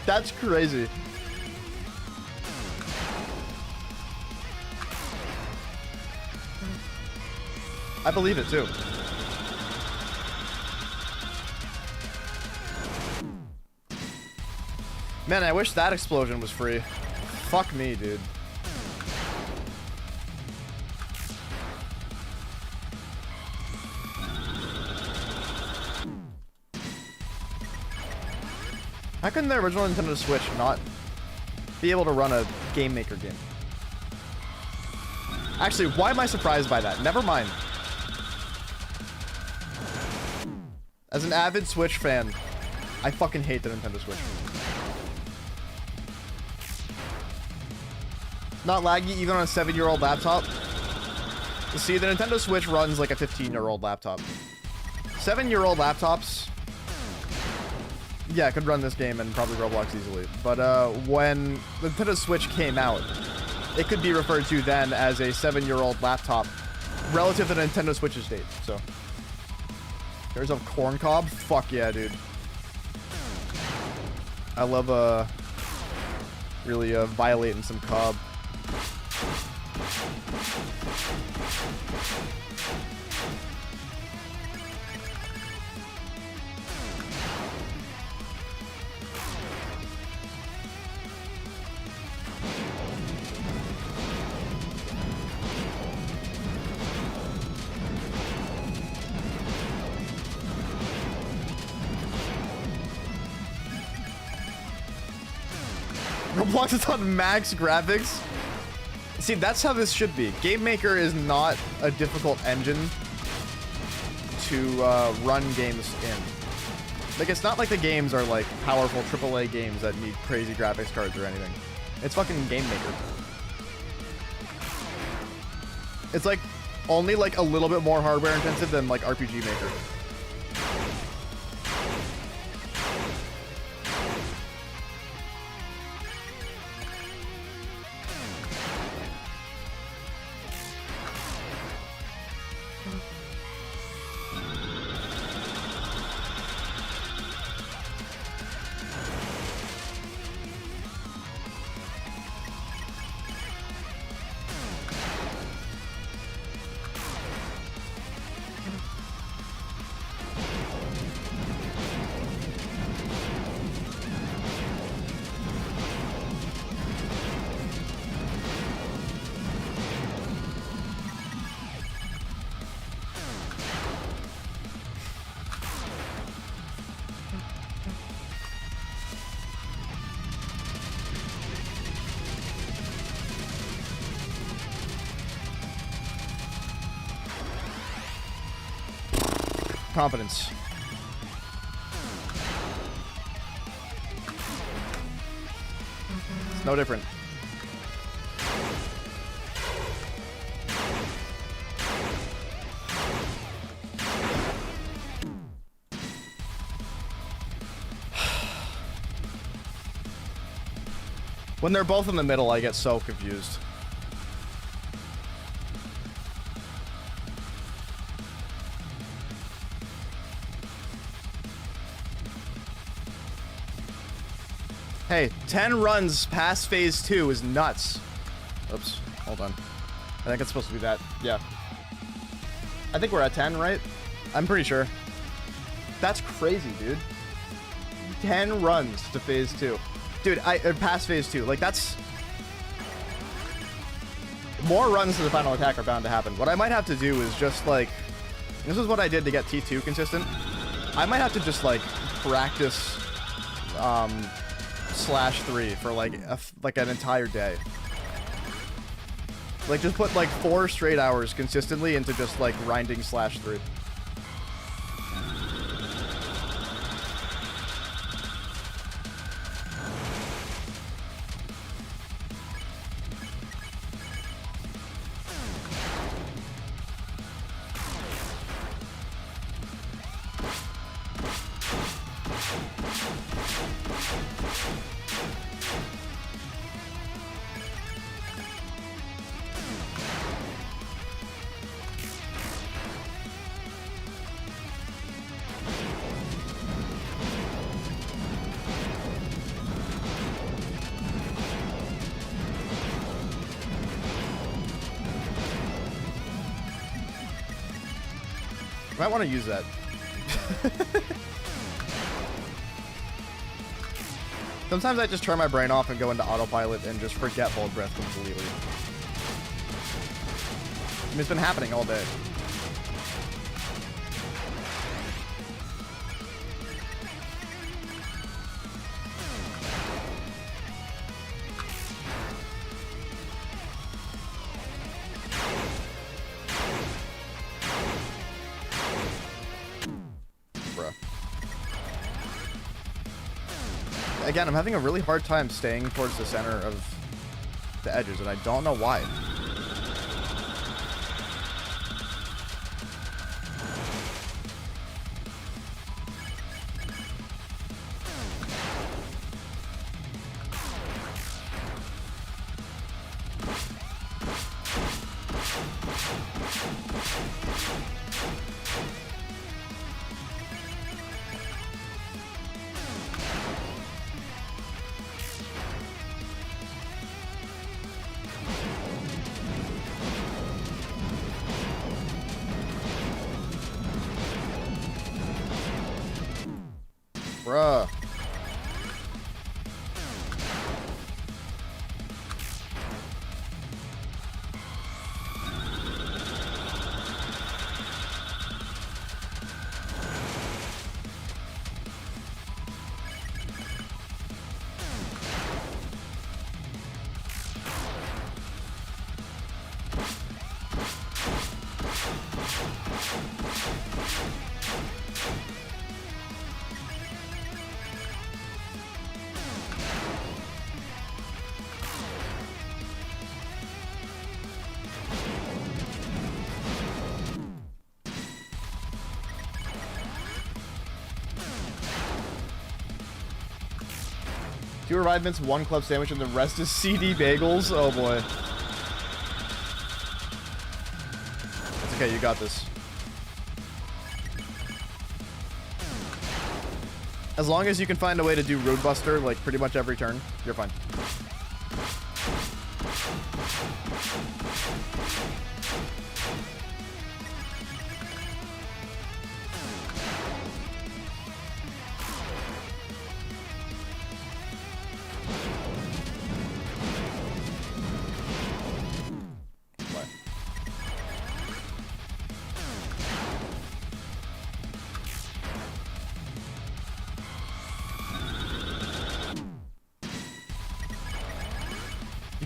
That's crazy. I believe it too. Man, I wish that explosion was free. Fuck me, dude. How can the original Nintendo Switch not be able to run a Game Maker game? Actually, why am I surprised by that? Never mind. As an avid Switch fan, I fucking hate the Nintendo Switch. Not laggy even on a 7-year-old laptop. See, the Nintendo Switch runs like a 15-year-old laptop. 7-year-old laptops, yeah, could run this game and probably Roblox easily. But when the Nintendo Switch came out, it could be referred to then as a 7-year-old laptop relative to the Nintendo Switch's date. So, there's a corn cob. Fuck yeah, dude. I love really violating some cob. Roblox is on max graphics. See, that's how this should be. Game Maker is not a difficult engine to run games in. Like, it's not like the games are like powerful AAA games that need crazy graphics cards or anything. It's fucking Game Maker. It's like only like a little bit more hardware intensive than like RPG Maker. Confidence. It's no different. When they're both in the middle, I get so confused. Hey, 10 runs past phase 2 is nuts. Oops, hold on. I think it's supposed to be that. Yeah. I think we're at 10, right? I'm pretty sure. That's crazy, dude. 10 runs to phase 2. Dude, past phase 2. Like, that's... More runs to the final attack are bound to happen. What I might have to do is just, like... This is what I did to get T2 consistent. I might have to just, like, practice... /3 for like an entire day. Like, just put like 4 straight hours consistently into just like grinding /3. Might want to use that. Sometimes I just turn my brain off and go into autopilot and just forget Bold Breath completely. I mean, it's been happening all day. Again, I'm having a really hard time staying towards the center of the edges, and I don't know why. Bruh. Two arrivements, one club sandwich, and the rest is CD bagels. Oh boy. It's okay, you got this. As long as you can find a way to do Roadbuster, like, pretty much every turn, you're fine.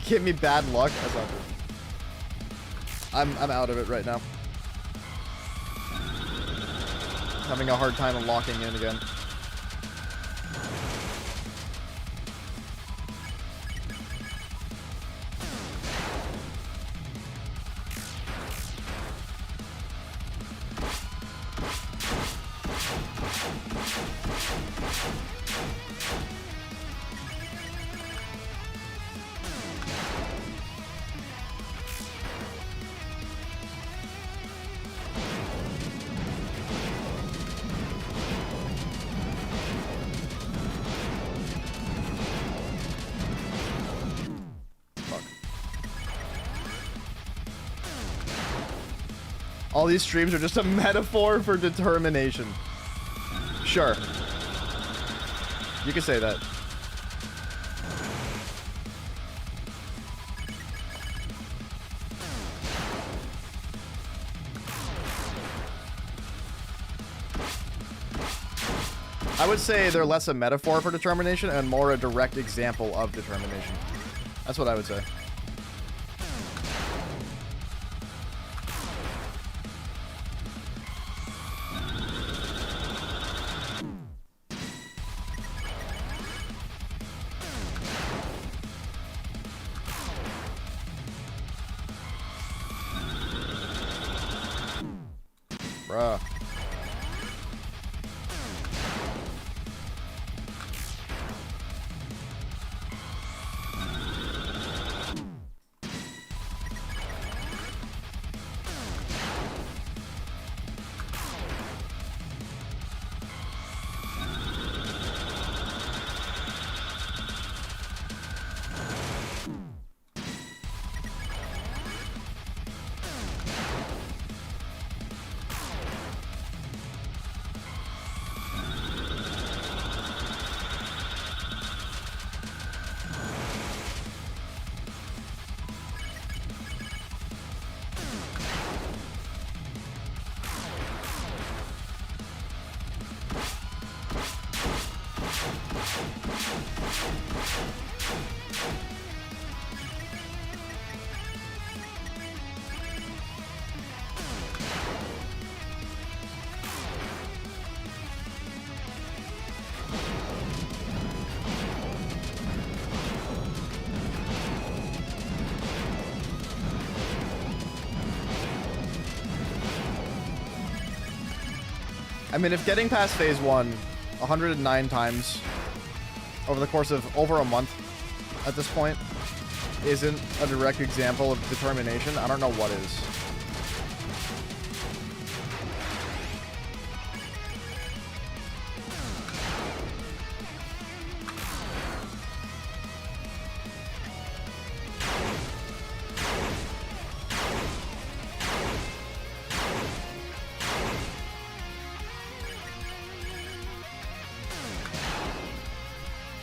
Give me bad luck. That's not true. I'm out of it right now. Having a hard time locking in again. All these streams are just a metaphor for determination. Sure. You can say that. I would say they're less a metaphor for determination and more a direct example of determination. That's what I would say. Bruh. I mean, if getting past phase 1 109 times over the course of over a month at this point isn't a direct example of determination, I don't know what is.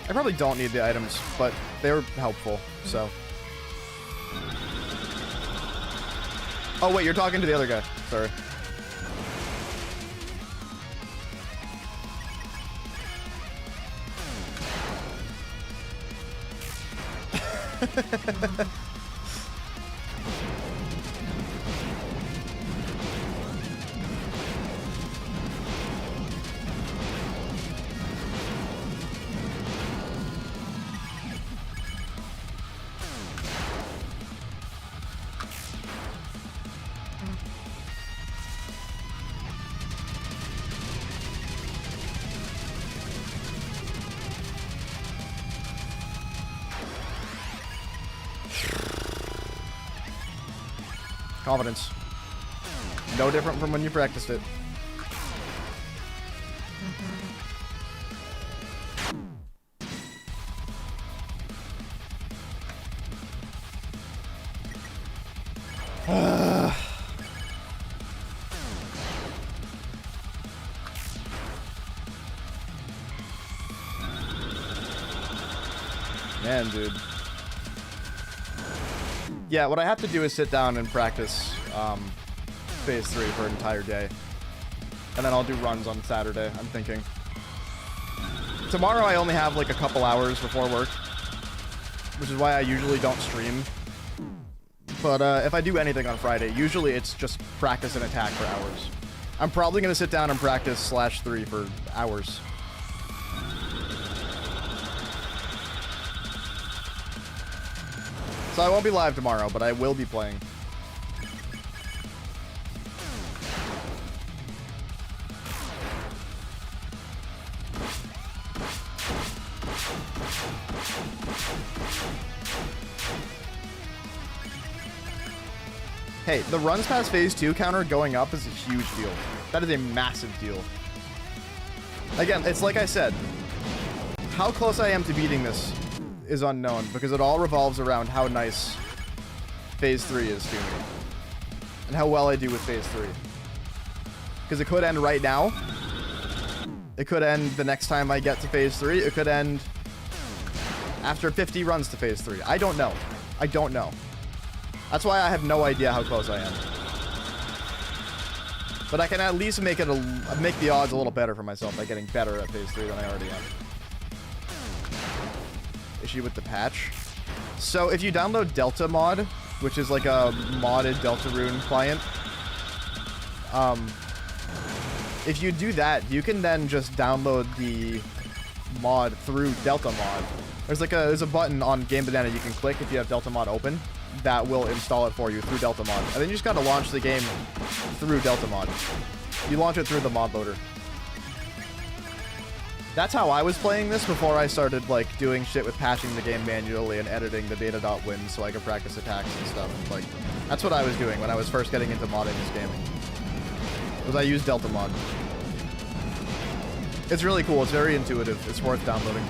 I probably don't need the items, but they're helpful, so. Oh, wait, you're talking to the other guy. Sorry. Confidence. No different from when you practiced it. Man, dude. Yeah, what I have to do is sit down and practice phase 3 for an entire day. And then I'll do runs on Saturday, I'm thinking. Tomorrow I only have like a couple hours before work, which is why I usually don't stream. But if I do anything on Friday, usually it's just practice and attack for hours. I'm probably going to sit down and practice /3 for hours. So I won't be live tomorrow, but I will be playing. Hey, the runs past phase 2 counter going up is a huge deal. That is a massive deal. Again, it's like I said, how close I am to beating this is unknown, because it all revolves around how nice phase 3 is to me. And how well I do with phase 3. Because it could end right now. It could end the next time I get to phase 3. It could end after 50 runs to phase 3. I don't know. I don't know. That's why I have no idea how close I am. But I can at least make the odds a little better for myself by getting better at phase 3 than I already am. Issue with the patch. So if you download Delta Mod, which is like a modded Deltarune client, if you do that, you can then just download the mod through Delta Mod. There's a button on Game Banana you can click if you have Delta Mod open that will install it for you through Delta Mod. And then you just gotta launch the game through Delta Mod. You launch it through the mod loader. That's how I was playing this before I started like doing shit with patching the game manually and editing the data.wins so I could practice attacks and stuff. Like, that's what I was doing when I was first getting into modding this game. Was I used Delta Mod. It's really cool. It's very intuitive. It's worth downloading.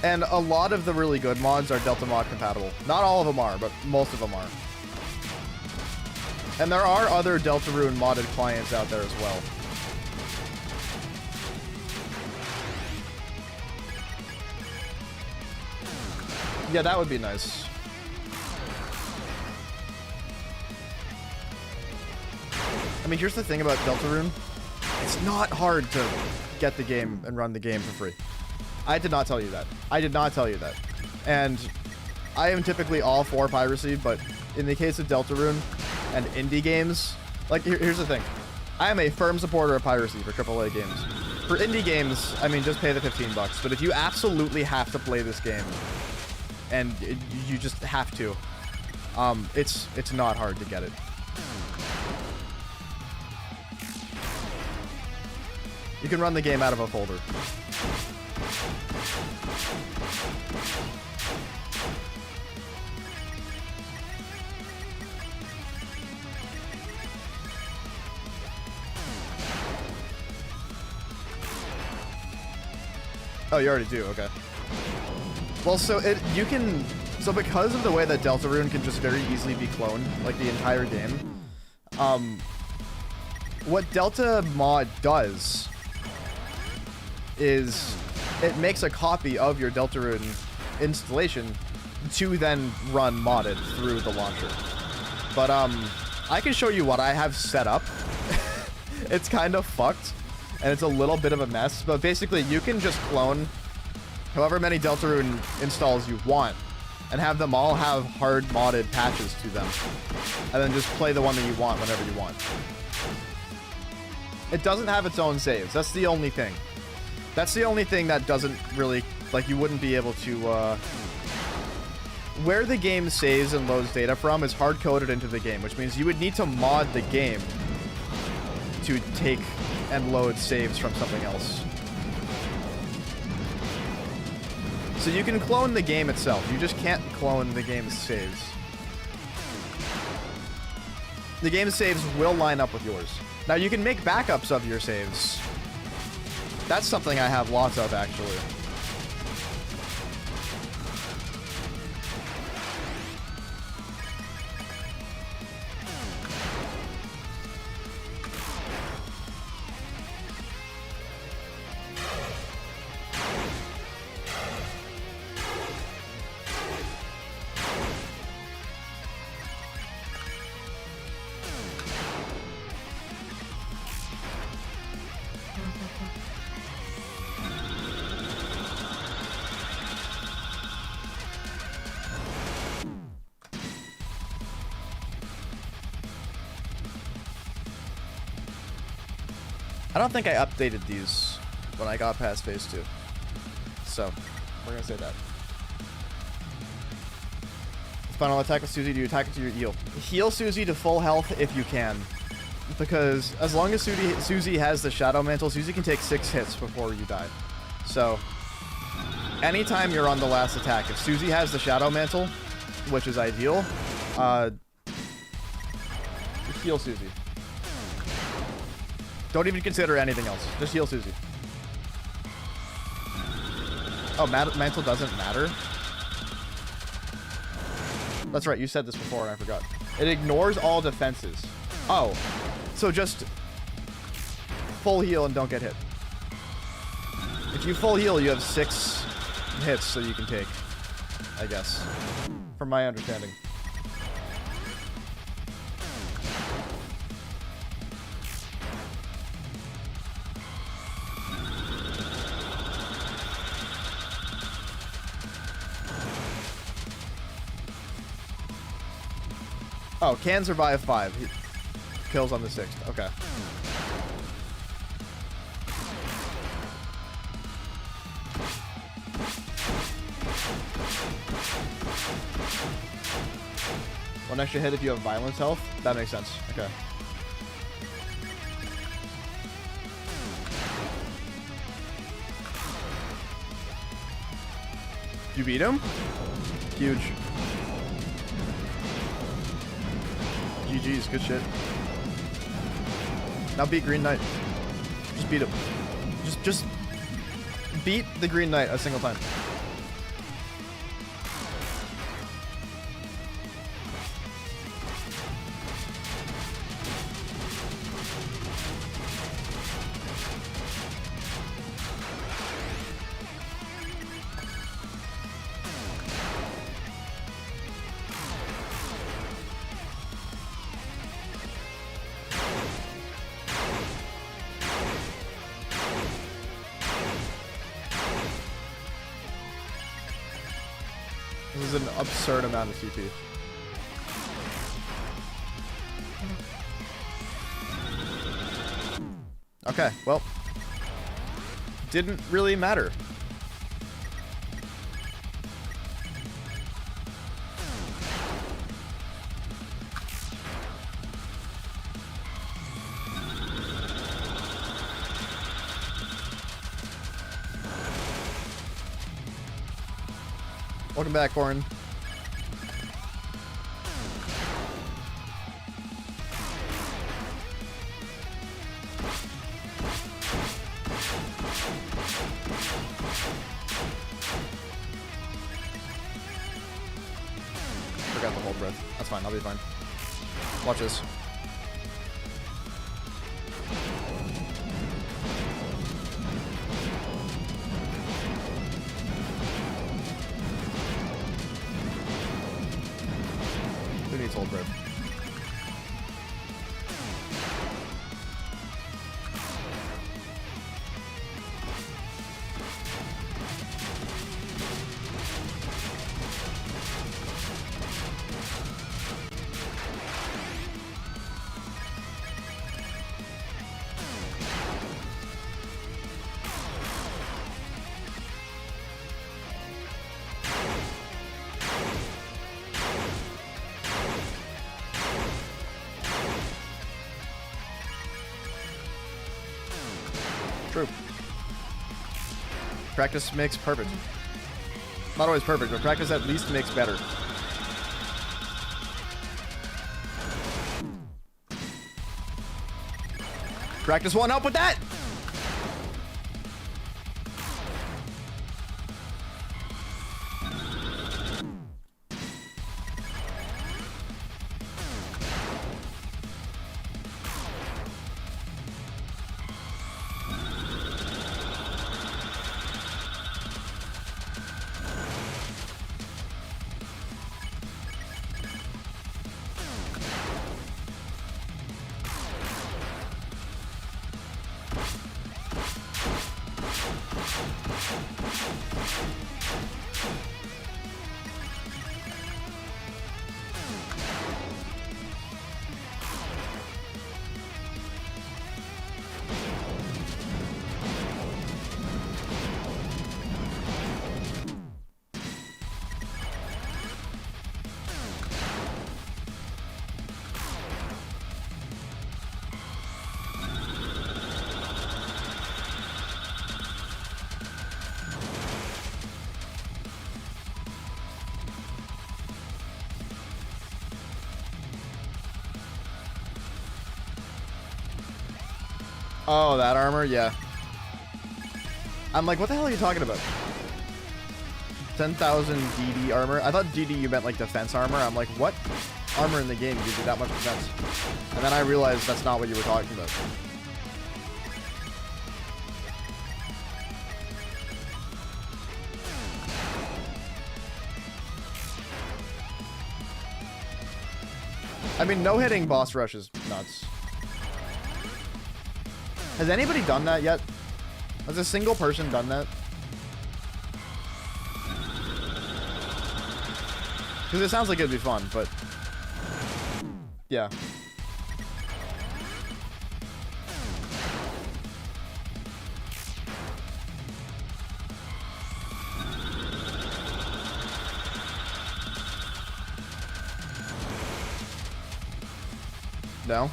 And a lot of the really good mods are Delta Mod compatible. Not all of them are, but most of them are. And there are other Deltarune modded clients out there as well. Yeah, that would be nice. I mean, here's the thing about Deltarune. It's not hard to get the game and run the game for free. I did not tell you that. I did not tell you that. And I am typically all for piracy, but in the case of Deltarune and indie games, like, here's the thing. I am a firm supporter of piracy for AAA games. For indie games, I mean, just pay the $15. But if you absolutely have to play this game, and you just have to, it's not hard to get it. You can run the game out of a folder. Oh, you already do, okay. Well, so because of the way that Deltarune can just very easily be cloned, like the entire game, what Delta Mod does is it makes a copy of your Deltarune installation to then run modded through the launcher. But I can show you what I have set up. It's kind of fucked, and it's a little bit of a mess, but basically you can just clone however many Deltarune installs you want and have them all have hard modded patches to them, and then just play the one that you want whenever you want. It doesn't have its own saves. That's the only thing. That's the only thing that doesn't really, like, you wouldn't be able to, where the game saves and loads data from is hard-coded into the game, which means you would need to mod the game to take and load saves from something else. So you can clone the game itself. You just can't clone the game's saves. The game's saves will line up with yours. Now, you can make backups of your saves. That's something I have lots of, actually. I don't think I updated these when I got past phase 2. So, we're gonna say that. Final attack with Susie, do you attack it to your heal? Heal Susie to full health if you can. Because as long as Susie has the Shadow Mantle, Susie can take 6 hits before you die. So, anytime you're on the last attack, if Susie has the Shadow Mantle, which is ideal, heal Susie. Don't even consider anything else. Just heal Susie. Oh, Mantle doesn't matter? That's right, you said this before and I forgot. It ignores all defenses. Oh, so just full heal and don't get hit. If you full heal, you have 6 hits that you can take, I guess, from my understanding. Oh, can survive 5. He kills on the 6th. Okay. One extra hit if you have violence health? That makes sense. Okay. You beat him? Huge. GG's, good shit. Now beat Green Knight. Just beat him. Just beat the Green Knight a single time. is an absurd amount of CP. Okay, well, didn't really matter. Welcome back, Corin. Forgot the hold breath. That's fine. I'll be fine. Watch this. Who needs hold breath? True. Practice makes perfect. Not always perfect, but practice at least makes better. Practice one up with that! Oh, that armor? Yeah. I'm like, what the hell are you talking about? 10,000 DD armor? I thought DD you meant like defense armor. I'm like, what armor in the game gives you that much defense? And then I realized that's not what you were talking about. I mean, no-hitting boss rush is nuts. Has anybody done that yet? Has a single person done that? Because it sounds like it'd be fun, but... yeah. No?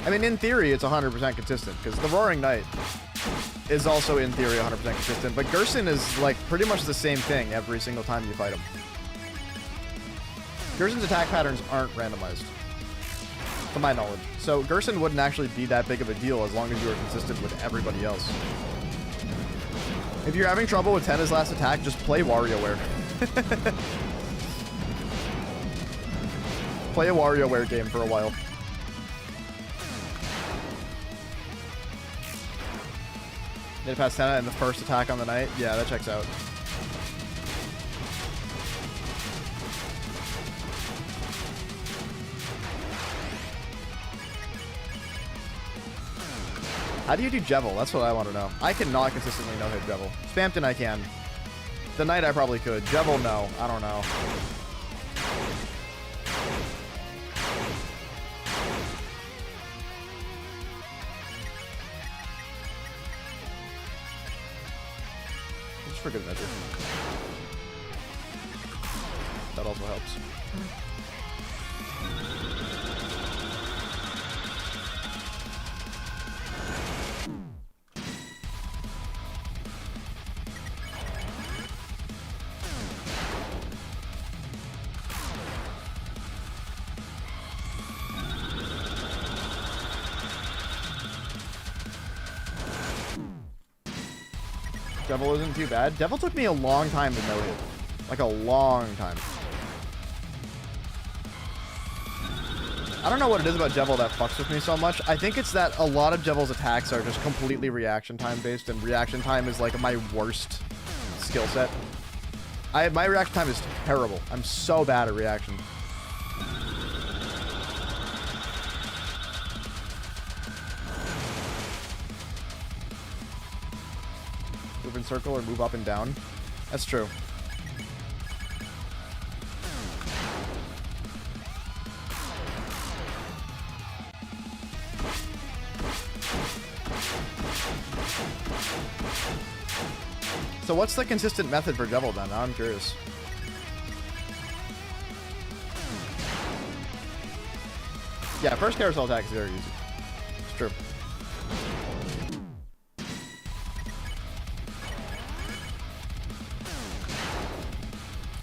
I mean, in theory, it's 100% consistent, because the Roaring Knight is also, in theory, 100% consistent, but Gerson is, like, pretty much the same thing every single time you fight him. Gerson's attack patterns aren't randomized, to my knowledge. So Gerson wouldn't actually be that big of a deal as long as you were consistent with everybody else. If you're having trouble with Tenna's last attack, just play WarioWare. Play a WarioWare game for a while. Need to pass Tenna in the first attack on the night? Yeah, that checks out. How do you do Jevil? That's what I want to know. I cannot consistently no-hit Jevil. Spamton I can. The Knight I probably could. Jevil, no. I don't know. Just for good measure. That also helps. Devil isn't too bad. Devil took me a long time to no-hit. Like a long time. I don't know what it is about Jevil that fucks with me so much. I think it's that a lot of Jevil's attacks are just completely reaction time based, and reaction time is like my worst skill set. My reaction time is terrible. I'm so bad at reaction. Move in circle or move up and down. That's true. So what's the consistent method for Jevil then? Now I'm curious. Yeah, first carousel attack is very easy. It's true.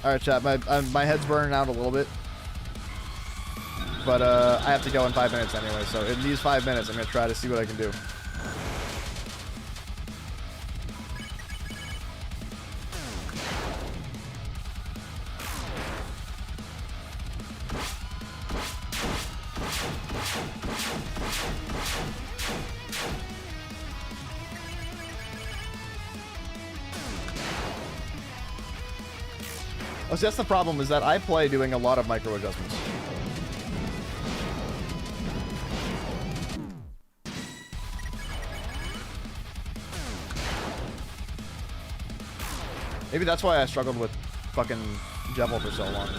Alright, chat. My head's burning out a little bit. But I have to go in 5 minutes anyway, so in these 5 minutes I'm going to try to see what I can do. Oh, see, that's the problem, is that I play doing a lot of micro adjustments. Maybe that's why I struggled with fucking Jevil for so long.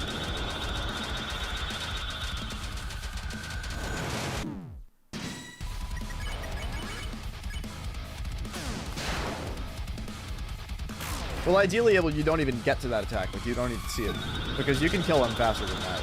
Well, ideally, you don't even get to that attack. Like, you don't even see it. Because you can kill him faster than that.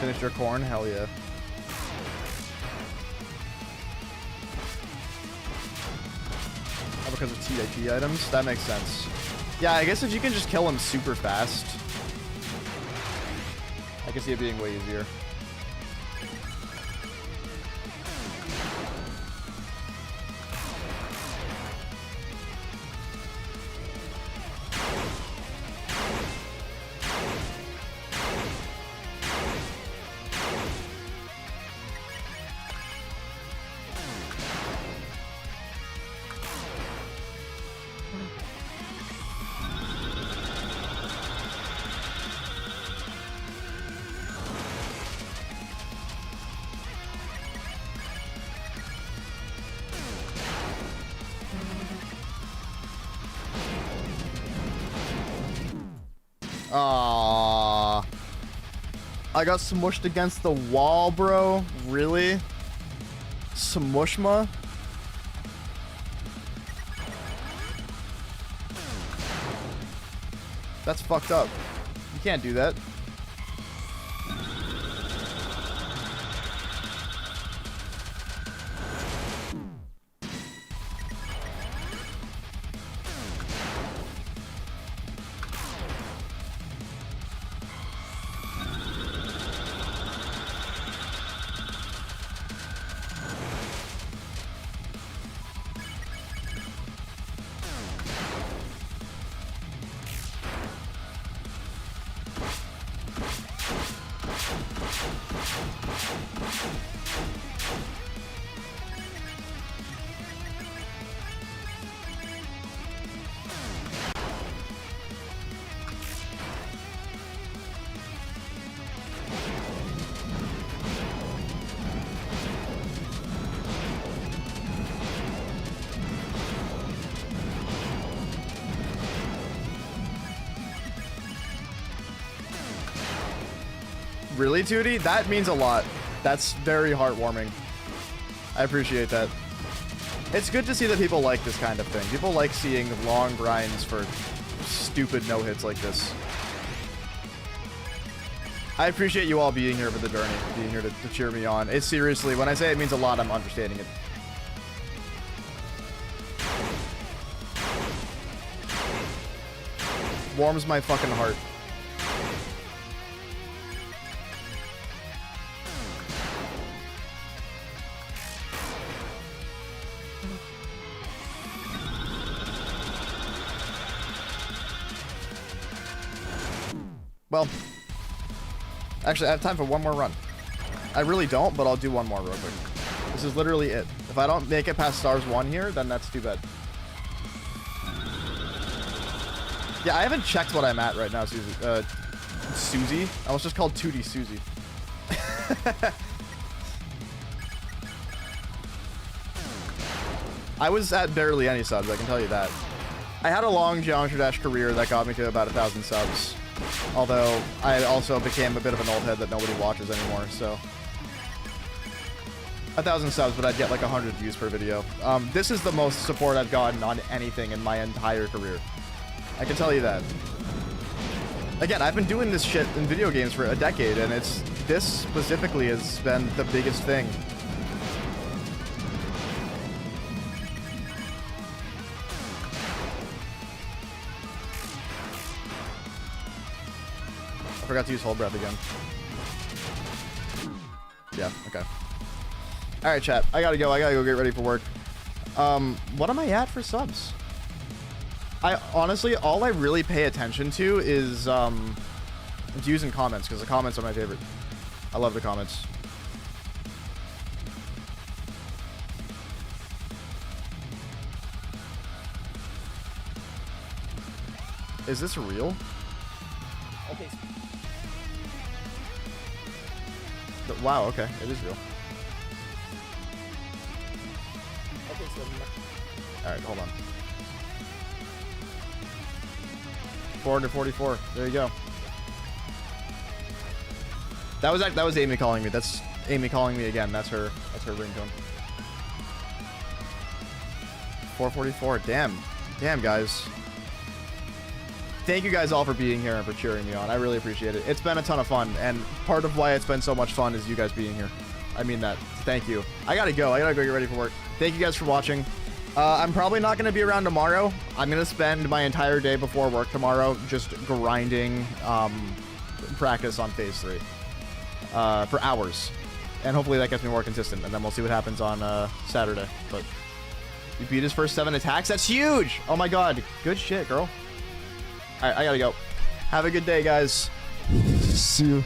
Finished your corn? Hell yeah. Oh, because of TIP items? That makes sense. Yeah, I guess if you can just kill him super fast, I can see it being way easier. Aww. I got smushed against the wall, bro. Really? Smushma? That's fucked up. You can't do that. Really, Tootie? That means a lot. That's very heartwarming. I appreciate that. It's good to see that people like this kind of thing. People like seeing long grinds for stupid no-hits like this. I appreciate you all being here for the journey, being here to cheer me on. It's seriously, when I say it means a lot, I'm understanding it. Warms my fucking heart. Well, actually, I have time for one more run. I really don't, but I'll do one more real quick. This is literally it. If I don't make it past stars 1 here, then that's too bad. Yeah, I haven't checked what I'm at right now, Susie. Susie? I was just called Tootie Susie. I was at barely any subs, I can tell you that. I had a long Geometry Dash career that got me to about 1,000 subs. Although, I also became a bit of an old head that nobody watches anymore, so... 1,000 subs, but I'd get like 100 views per video. This is the most support I've gotten on anything in my entire career. I can tell you that. Again, I've been doing this shit in video games for a decade, and this specifically has been the biggest thing. I forgot to use Hold Breath again. Yeah, okay. Alright, chat. I gotta go get ready for work. What am I at for subs? Honestly, all I really pay attention to is, views and comments, because the comments are my favorite. I love the comments. Is this real? Okay. Wow, okay. It is real. Okay, so... Alright, hold on. 444. There you go. That was Amy calling me. That's Amy calling me again. That's her ringtone. 444. Damn, guys. Thank you guys all for being here and for cheering me on. I really appreciate it. It's been a ton of fun, and part of why it's been so much fun is you guys being here. I mean that. Thank you. I gotta go get ready for work. Thank you guys for watching. I'm probably not going to be around tomorrow. I'm going to spend my entire day before work tomorrow just grinding practice on Phase 3 for hours. And hopefully that gets me more consistent, and then we'll see what happens on Saturday. But you beat his first 7 attacks? That's huge! Oh my god. Good shit, girl. Alright, I gotta go. Have a good day, guys. See you.